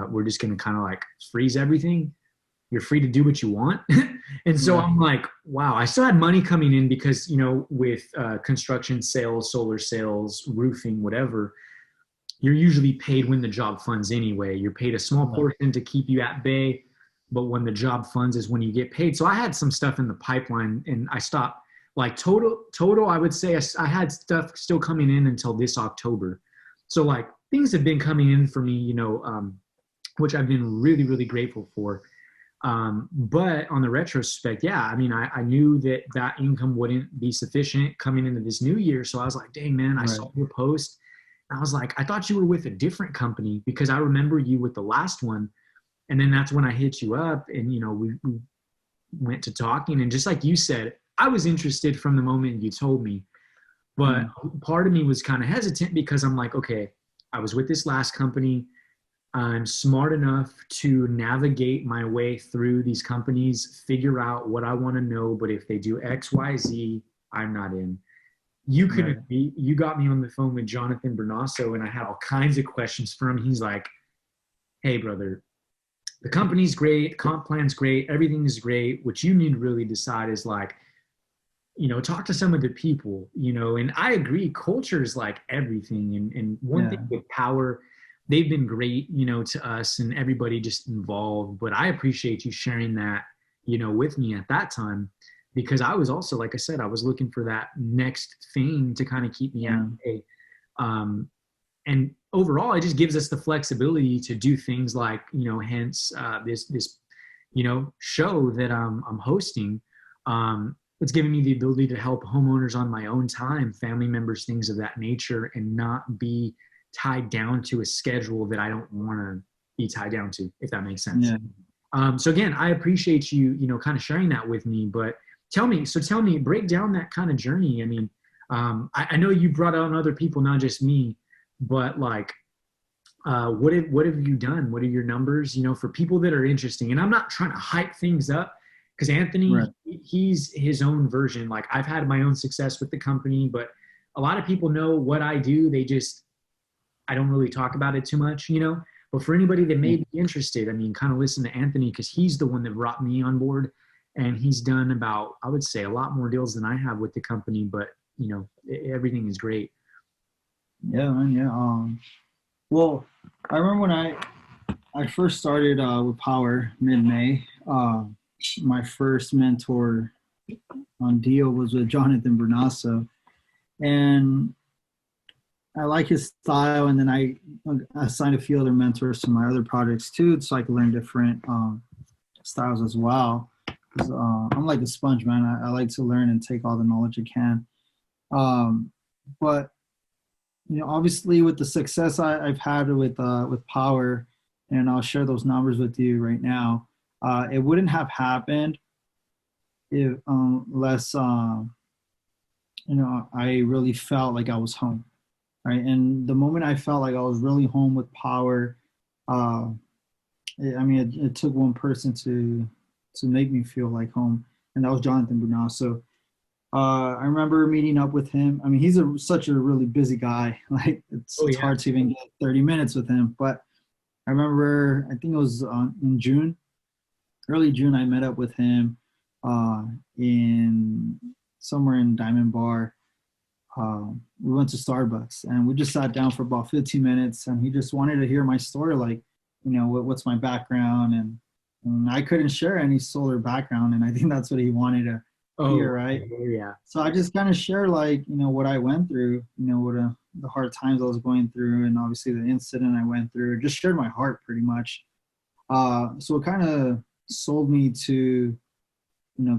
We're just going to kind of like freeze everything. You're free to do what you want. And so I'm like, wow, I still had money coming in because, with construction sales, solar sales, roofing, whatever, you're usually paid when the job funds anyway. You're paid a small portion to keep you at bay, but when the job funds is when you get paid. So I had some stuff in the pipeline, and I stopped. Like total, I would say I had stuff still coming in until this October. So like things have been coming in for me, which I've been really, really grateful for. But on the retrospect, yeah, I mean, I knew that income wouldn't be sufficient coming into this new year. So I was like, dang, man, I saw your post. And I was like, I thought you were with a different company, because I remember you with the last one. And then that's when I hit you up, and, we went to talking. And just like you said, I was interested from the moment you told me. But part of me was kind of hesitant, because I'm like, okay, I was with this last company. I'm smart enough to navigate my way through these companies, figure out what I want to know. But if they do X, Y, Z, I'm not in. You got me on the phone with Jonathan Bernasso, and I had all kinds of questions for him. He's like, hey, brother, the company's great, comp plan's great, everything is great. What you need to really decide is like, talk to some of the people, and I agree, culture is like everything. And one thing with Power, they've been great, to us and everybody just involved. But I appreciate you sharing that, with me at that time, because I was also, like I said, I was looking for that next thing to kind of keep me at bay. And overall, it just gives us the flexibility to do things like, hence this show that I'm hosting. It's giving me the ability to help homeowners on my own time, family members, things of that nature, and not be tied down to a schedule that I don't want to be tied down to, if that makes sense. Yeah. So again, I appreciate you, kind of sharing that with me. But tell me, break down that kind of journey. I mean, I know you brought on other people, not just me, but like, what have you done? What are your numbers, for people that are interesting? And I'm not trying to hype things up, because Anthony, he's his own version. Like, I've had my own success with the company, but a lot of people know what I do. I don't really talk about it too much, but for anybody that may be interested, I mean, kind of listen to Anthony, because he's the one that brought me on board, and he's done about, I would say, a lot more deals than I have with the company, but everything is great. Yeah, man. Yeah. Well, I remember when I first started with Power mid-May. My first mentor on deal was with Jonathan Bernasso, and I like his style. And then I assigned a few other mentors to my other projects too, so I could learn different styles as well. I'm like a sponge, man. I like to learn and take all the knowledge I can. But obviously, with the success I've had with Power, and I'll share those numbers with you right now. It wouldn't have happened if unless I really felt like I was home, right? And the moment I felt like I was really home with Power, it took one person to make me feel like home, and that was Jonathan Bonilla. So I remember meeting up with him. I mean, he's such a really busy guy. Like Oh it's yeah. hard to even get 30 minutes with him. But I remember, I think it was in June, early June. I met up with him in somewhere in Diamond Bar. We went to Starbucks and we just sat down for about 15 minutes, and he just wanted to hear my story, like, what's my background, and I couldn't share any solar background, and I think that's what he wanted to Oh hear, right? yeah. So I just kind of share, like, what I went through, what the hard times I was going through, and obviously the incident I went through. Just shared my heart pretty much. So it kind of sold me to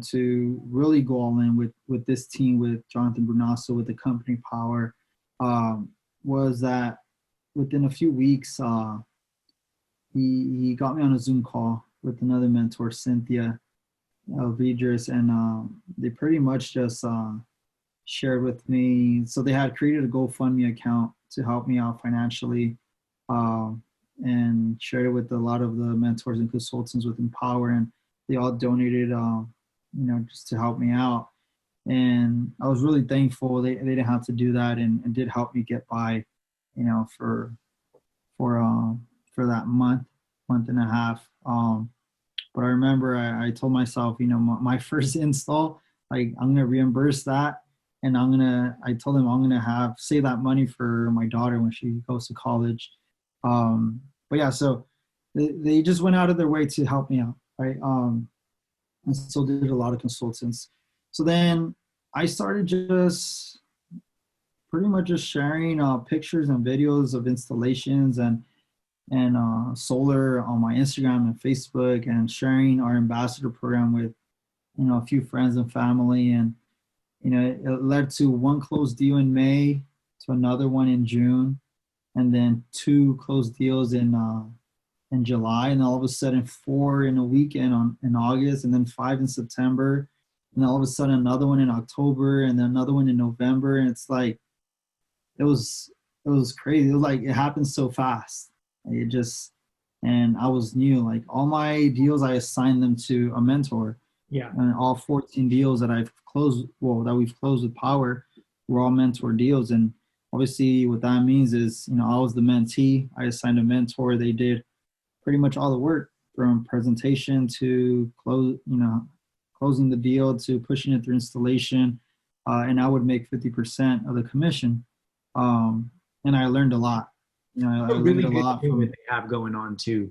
to really go all in with this team, with Jonathan Brunasso, with the company Power. Was that within a few weeks, he got me on a Zoom call with another mentor, Cynthia Vidris, and they pretty much just shared with me. So they had created a GoFundMe account to help me out financially, and shared it with a lot of the mentors and consultants within Power, and they all donated, just to help me out. And I was really thankful they didn't have to do that, and did help me get by, for for that month and a half. But I remember I told myself, my first install, like, I'm gonna reimburse that, and I told them I'm gonna save that money for my daughter when she goes to college. But yeah, so they just went out of their way to help me out, right? And so did a lot of consultants. So then I started just pretty much just sharing pictures and videos of installations and solar on my Instagram and Facebook, and sharing our ambassador program with a few friends and family. And it led to one closed deal in May, to another one in June, and then two closed deals in July, and all of a sudden four in a weekend in August, and then five in September, and all of a sudden another one in October, and then another one in November. And it's like it was crazy. It was like it happened so fast. It just, and I was new. Like, all my deals, I assigned them to a mentor. Yeah. And all 14 deals that we've closed with Power were all mentor deals. And obviously what that means is, I was the mentee. I assigned a mentor. They did pretty much all the work, from presentation to closing the deal to pushing it through installation. And I would make 50% of the commission. And I learned a lot. I really learned a good lot thing that they have going on too,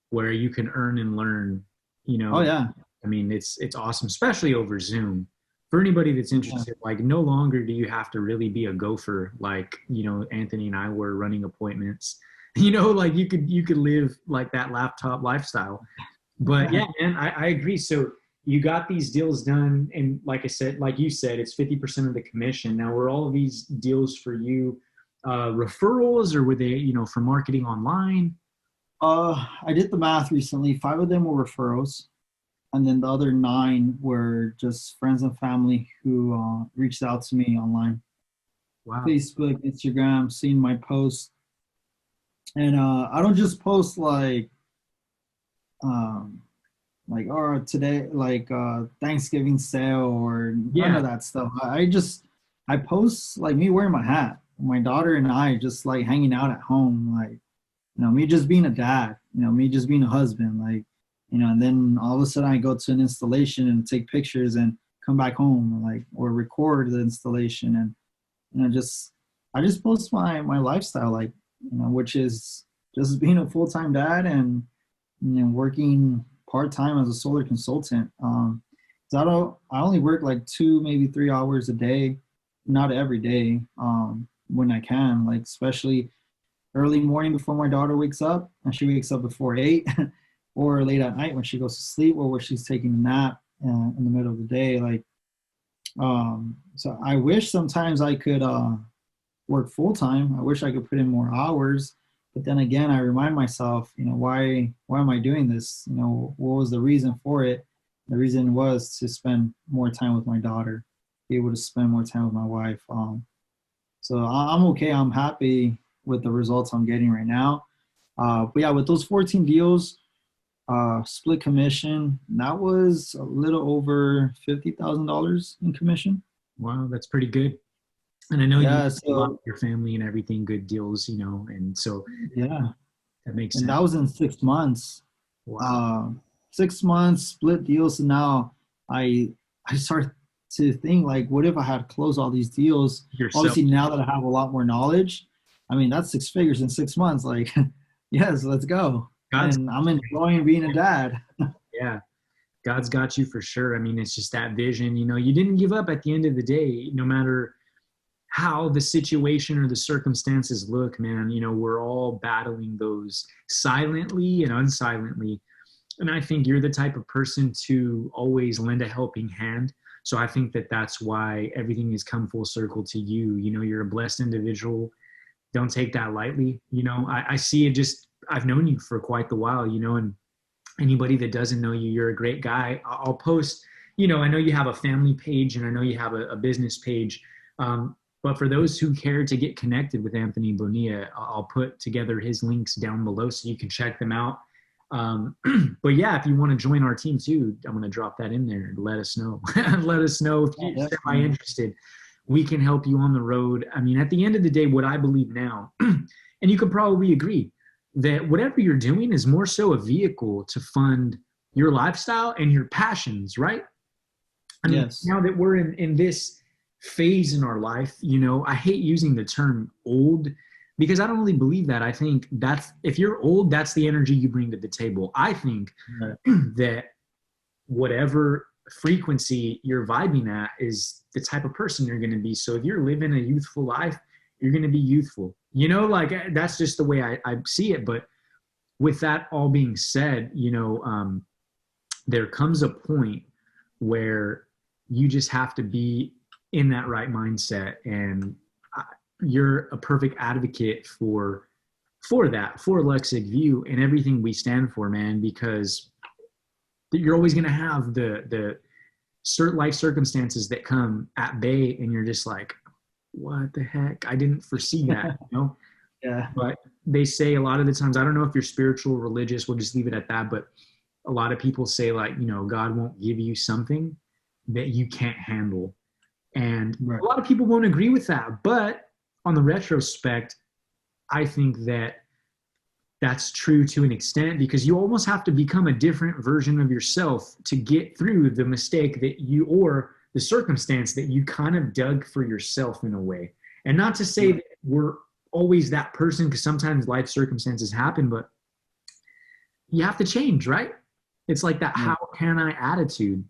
where you can earn and learn. Oh yeah. I mean, it's awesome, especially over Zoom. For anybody that's interested, like, no longer do you have to really be a gopher, like, Anthony and I were running appointments. Like, you could live like that laptop lifestyle. But yeah, man, I agree. So you got these deals done, and like you said, it's 50% of the commission. Now, were all of these deals for you referrals, or were they, for marketing online? I did the math recently. 5 of them were referrals, and then the other 9 were just friends and family who reached out to me online. Wow. Facebook, Instagram, seeing my posts. And I don't just post like oh, today, like Thanksgiving sale, or none of that stuff. I post like me wearing my hat, my daughter and I just like hanging out at home, like, me just being a dad, me just being a husband, like, and then all of a sudden I go to an installation and take pictures and come back home, like, or record the installation. And I just post my lifestyle, like, which is just being a full-time dad, and working part-time as a solar consultant. So I only work like 2, maybe 3 hours a day, not every day, when I can, like, especially early morning before my daughter wakes up, and she wakes up before 8, or late at night when she goes to sleep, or where she's taking a nap in the middle of the day. Like, so I wish sometimes I could work full-time. I wish I could put in more hours. But then again, I remind myself, why am I doing this? What was the reason for it? The reason was to spend more time with my daughter, be able to spend more time with my wife. So I'm okay. I'm happy with the results I'm getting right now. But yeah, with those 14 deals, split commission, that was a little over $50,000 in commission. Wow, that's pretty good. And I know you Yeah, have a lot so of your family and everything, good deals, and so yeah, that makes and sense. that was in 6 months. Wow. Uh, 6 months split deals, and now I started to think like, what if I had closed all these deals? Yourself. Obviously, now that I have a lot more knowledge, I mean that's 6 figures in 6 months. Like, yes, let's go. God's And I'm enjoying being a dad. yeah. God's got you for sure. I mean, it's just that vision, you didn't give up at the end of the day, no matter how the situation or the circumstances look, man. We're all battling those silently and unsilently. And I think you're the type of person to always lend a helping hand. So I think that that's why everything has come full circle to you. You're a blessed individual. Don't take that lightly. I see it, just, I've known you for quite the while, and anybody that doesn't know you, you're a great guy. I'll post, I know you have a family page and I know you have a business page. But for those who care to get connected with Anthony Bonilla, I'll put together his links down below so you can check them out. But yeah, if you want to join our team too, I'm going to drop that in there. Let us know. Let us know if you're semi-interested. We can help you on the road. I mean, at the end of the day, what I believe now, and you could probably agree, that whatever you're doing is more so a vehicle to fund your lifestyle and your passions, right? I mean, Yes. now that we're in this phase in our life, I hate using the term old because I don't really believe that. I think that's, if you're old, that's the energy you bring to the table. I think that whatever frequency you're vibing at is the type of person you're going to be. So if you're living a youthful life, you're going to be youthful, like that's just the way I see it. But with that all being said, there comes a point where you just have to be in that right mindset. And you're a perfect advocate for that, for Luxic Vue and everything we stand for, man, because you're always going to have the certain life circumstances that come at bay and you're just like, what the heck? I didn't foresee that, Yeah. But they say a lot of the times, I don't know if you're spiritual, religious, we'll just leave it at that. But a lot of people say like, God won't give you something that you can't handle. And a lot of people won't agree with that. But on the retrospect, I think that that's true to an extent, because you almost have to become a different version of yourself to get through the mistake that you, or the circumstance that you kind of dug for yourself in a way. And not to say that we're always that person, because sometimes life circumstances happen, but you have to change, right? It's like that how can I attitude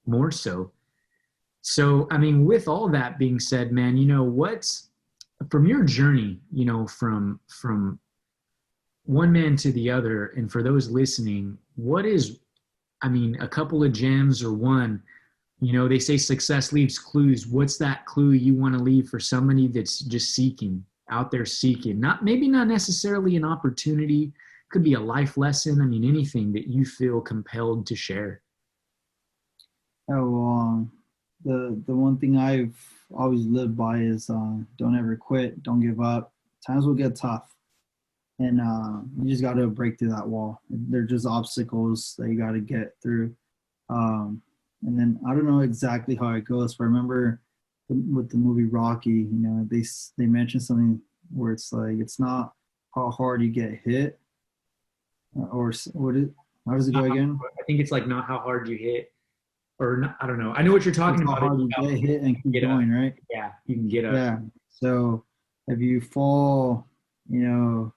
more so. So, I mean, with all that being said, man, what's from your journey, from one man to the other, and for those listening, what is, I mean, a couple of gems or one, they say success leaves clues. What's that clue you want to leave for somebody that's just seeking, out there seeking, maybe not necessarily an opportunity, could be a life lesson. I mean, anything that you feel compelled to share. Oh, the one thing I've always lived by is don't ever quit, don't give up. Times will get tough, and you just got to break through that wall. They're just obstacles that you got to get through. And then I don't know exactly how it goes, but I remember with the movie Rocky, they mentioned something where it's like, it's not how hard you get hit, or how does it go again? I think it's like not how hard you hit, or not, I don't know. I know what you're talking about. How hard you get hit and keep going, right? Yeah, you can get up. Yeah. So if you fall, 9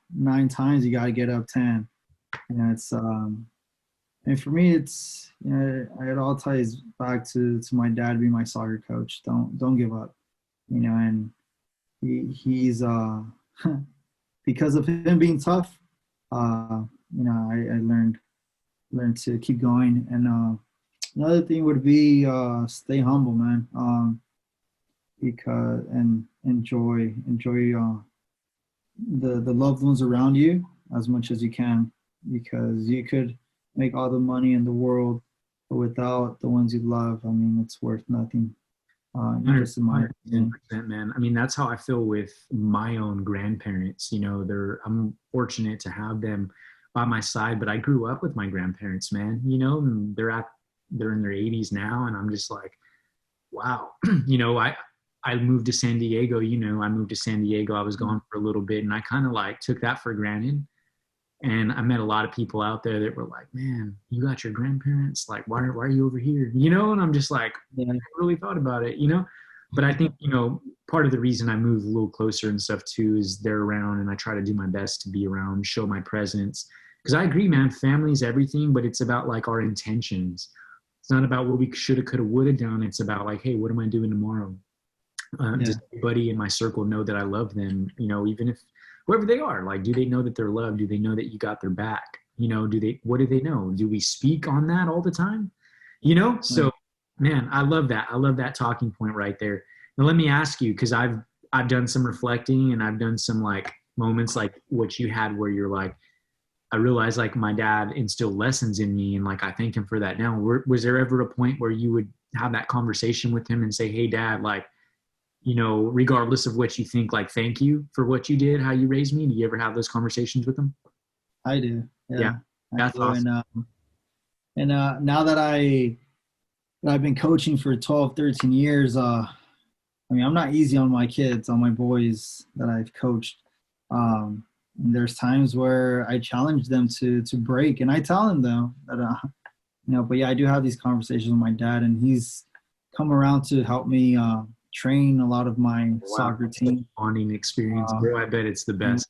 times, you got to get up 10. It's and for me, it's it all ties back to my dad being my soccer coach. Don't give up, and he's because of him being tough, I learned to keep going. And another thing would be stay humble, man. Because and enjoy the loved ones around you as much as you can, because you could make all the money in the world, but without the ones you love, I mean, it's worth nothing. Just in my opinion. 100%, man. I mean, that's how I feel with my own grandparents. I'm fortunate to have them by my side, but I grew up with my grandparents, man. And they're in their 80s now, and I'm just like, wow, you know, I moved to San Diego, you know, I moved to San Diego. I was gone for a little bit and I kind of like took that for granted. And I met a lot of people out there that were like, man, you got your grandparents, like, why are you over here? You know? And I'm just like, Yeah. I really thought about it, you know? But I think, you know, part of the reason I moved a little closer and stuff too is they're around and I try to do my best to be around, show my presence. Because I agree, man, family's everything, but it's about like our intentions. It's not about what we shoulda, coulda, woulda done. It's about like, hey, what am I doing tomorrow? Does everybody in my circle know that I love them? You know, even if whoever they are, like, do they know that they're loved? Do they know that you got their back? You know, what do they know? Do we speak on that all the time? You know, so man, I love that. I love that talking point right there. Now let me ask you, because I've done some reflecting and I've done some like moments like what you had where you're like, I realized like my dad instilled lessons in me and like I thank him for that now. Was there ever a point where you would have that conversation with him and say, hey, Dad, like, you know, regardless of what you think, like, thank you for what you did, how you raised me? Do you ever have those conversations with them? I do. Yeah, that's awesome. And now that I've been coaching for 12, 13 years, I mean, I'm not easy on my kids, on my boys that I've coached. There's times where I challenge them to break, and I tell them though that, you know, but yeah, I do have these conversations with my dad, and he's come around to help me train a lot of my soccer team. Bonding experience, bro. I bet it's the best.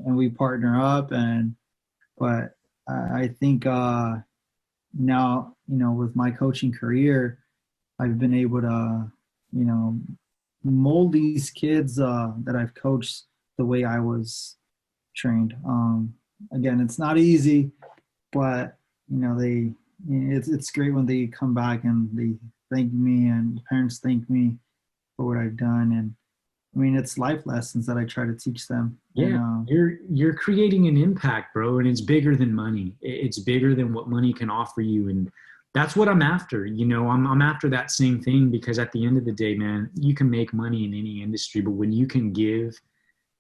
And we partner up, but I think now, you know, with my coaching career, I've been able to, you know, mold these kids that I've coached the way I was trained. Again, it's not easy, but you know, it's great when they come back and they thank me and parents thank me for what I've done. And I mean, it's life lessons that I try to teach them. Yeah, and, you're creating an impact, bro, and it's bigger than money. It's bigger than what money can offer you, and that's what I'm after. You know, I'm after that same thing because at the end of the day, man, you can make money in any industry, but when you can give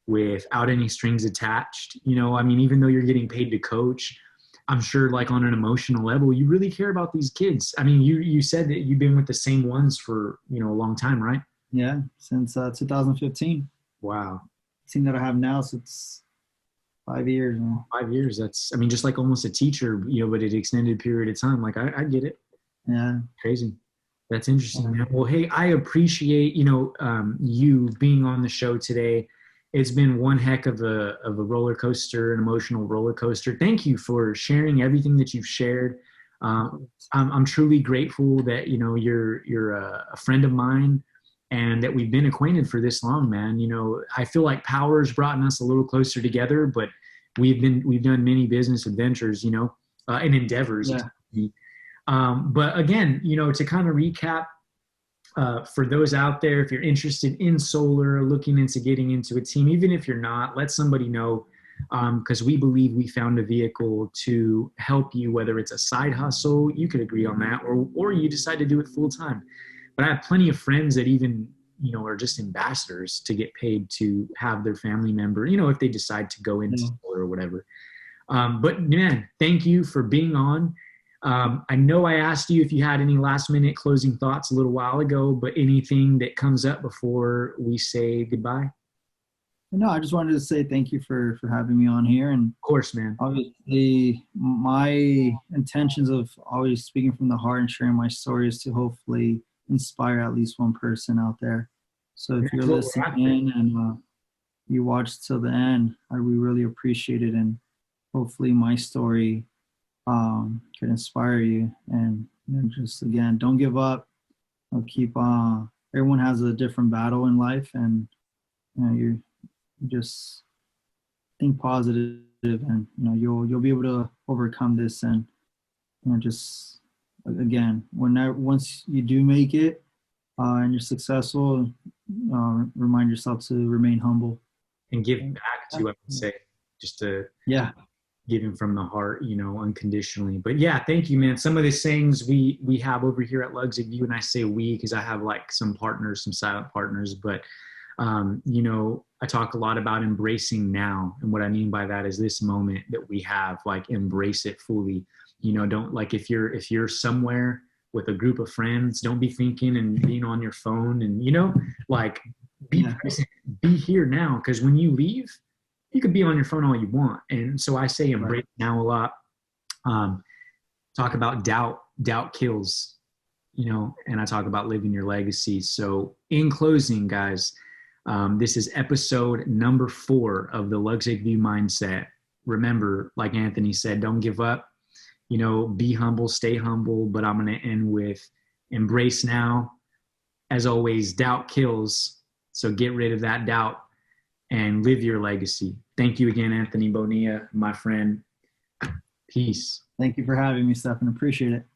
without any strings attached, you know, I mean, even though you're getting paid to coach, I'm sure like on an emotional level, you really care about these kids. I mean, you said that you've been with the same ones for, you know, a long time, right? Yeah, since 2015. Wow. Team that I have now, so it's 5 years now. 5 years. That's, I mean, just like almost a teacher, you know, but an extended period of time. Like I get it. Yeah. Crazy. That's interesting, man. Well, hey, I appreciate, you know, you being on the show today. It's been one heck of a roller coaster, an emotional roller coaster. Thank you for sharing everything that you've shared. I'm truly grateful that, you know, you're a friend of mine and that we've been acquainted for this long, man. You know, I feel like power's brought us a little closer together, but we've done many business adventures, you know, and endeavors. Yeah. But again, you know, to kind of recap, for those out there, if you're interested in solar, looking into getting into a team, even if you're not, let somebody know, because we believe we found a vehicle to help you, whether it's a side hustle, you could agree on that, or you decide to do it full time. But I have plenty of friends that even, you know, are just ambassadors to get paid to have their family member, you know, if they decide to go into solar or whatever. But man, thank you for being on. I know I asked you if you had any last minute closing thoughts a little while ago, but anything that comes up before we say goodbye? No, I just wanted to say thank you for having me on here. And of course, man. Obviously, my intentions of always speaking from the heart and sharing my story is to hopefully inspire at least one person out there. So if you're listening in and you watch till the end, we really appreciate it. And hopefully my story could inspire you. And you know, just again, don't give up. Keep everyone has a different battle in life, and you know, you just think positive, and you know, you'll be able to overcome this. And you know, just again, once you do make it and you're successful, remind yourself to remain humble and give back to, I would say, just to giving from the heart, you know, unconditionally. But yeah, thank you, man. Some of the sayings we have over here at Luxic Vue, and I say we because I have like some partners, some silent partners, but you know, I talk a lot about embracing now. And what I mean by that is this moment that we have, like, embrace it fully. You know, don't, like, if you're somewhere with a group of friends. Don't be thinking and being on your phone, and like be present, be here now, because when you leave, you could be on your phone all you want. And so I say embrace now a lot. Talk about doubt kills, and I talk about living your legacy. So in closing, guys, this is episode number 4 of the Luxic Vue Mindset. Remember, like Anthony said, don't give up, be humble, stay humble. But I'm going to end with embrace now. As always, doubt kills. So get rid of that doubt and live your legacy. Thank you again, Anthony Bonilla, my friend. Peace. Thank you for having me, Stefan. Appreciate it.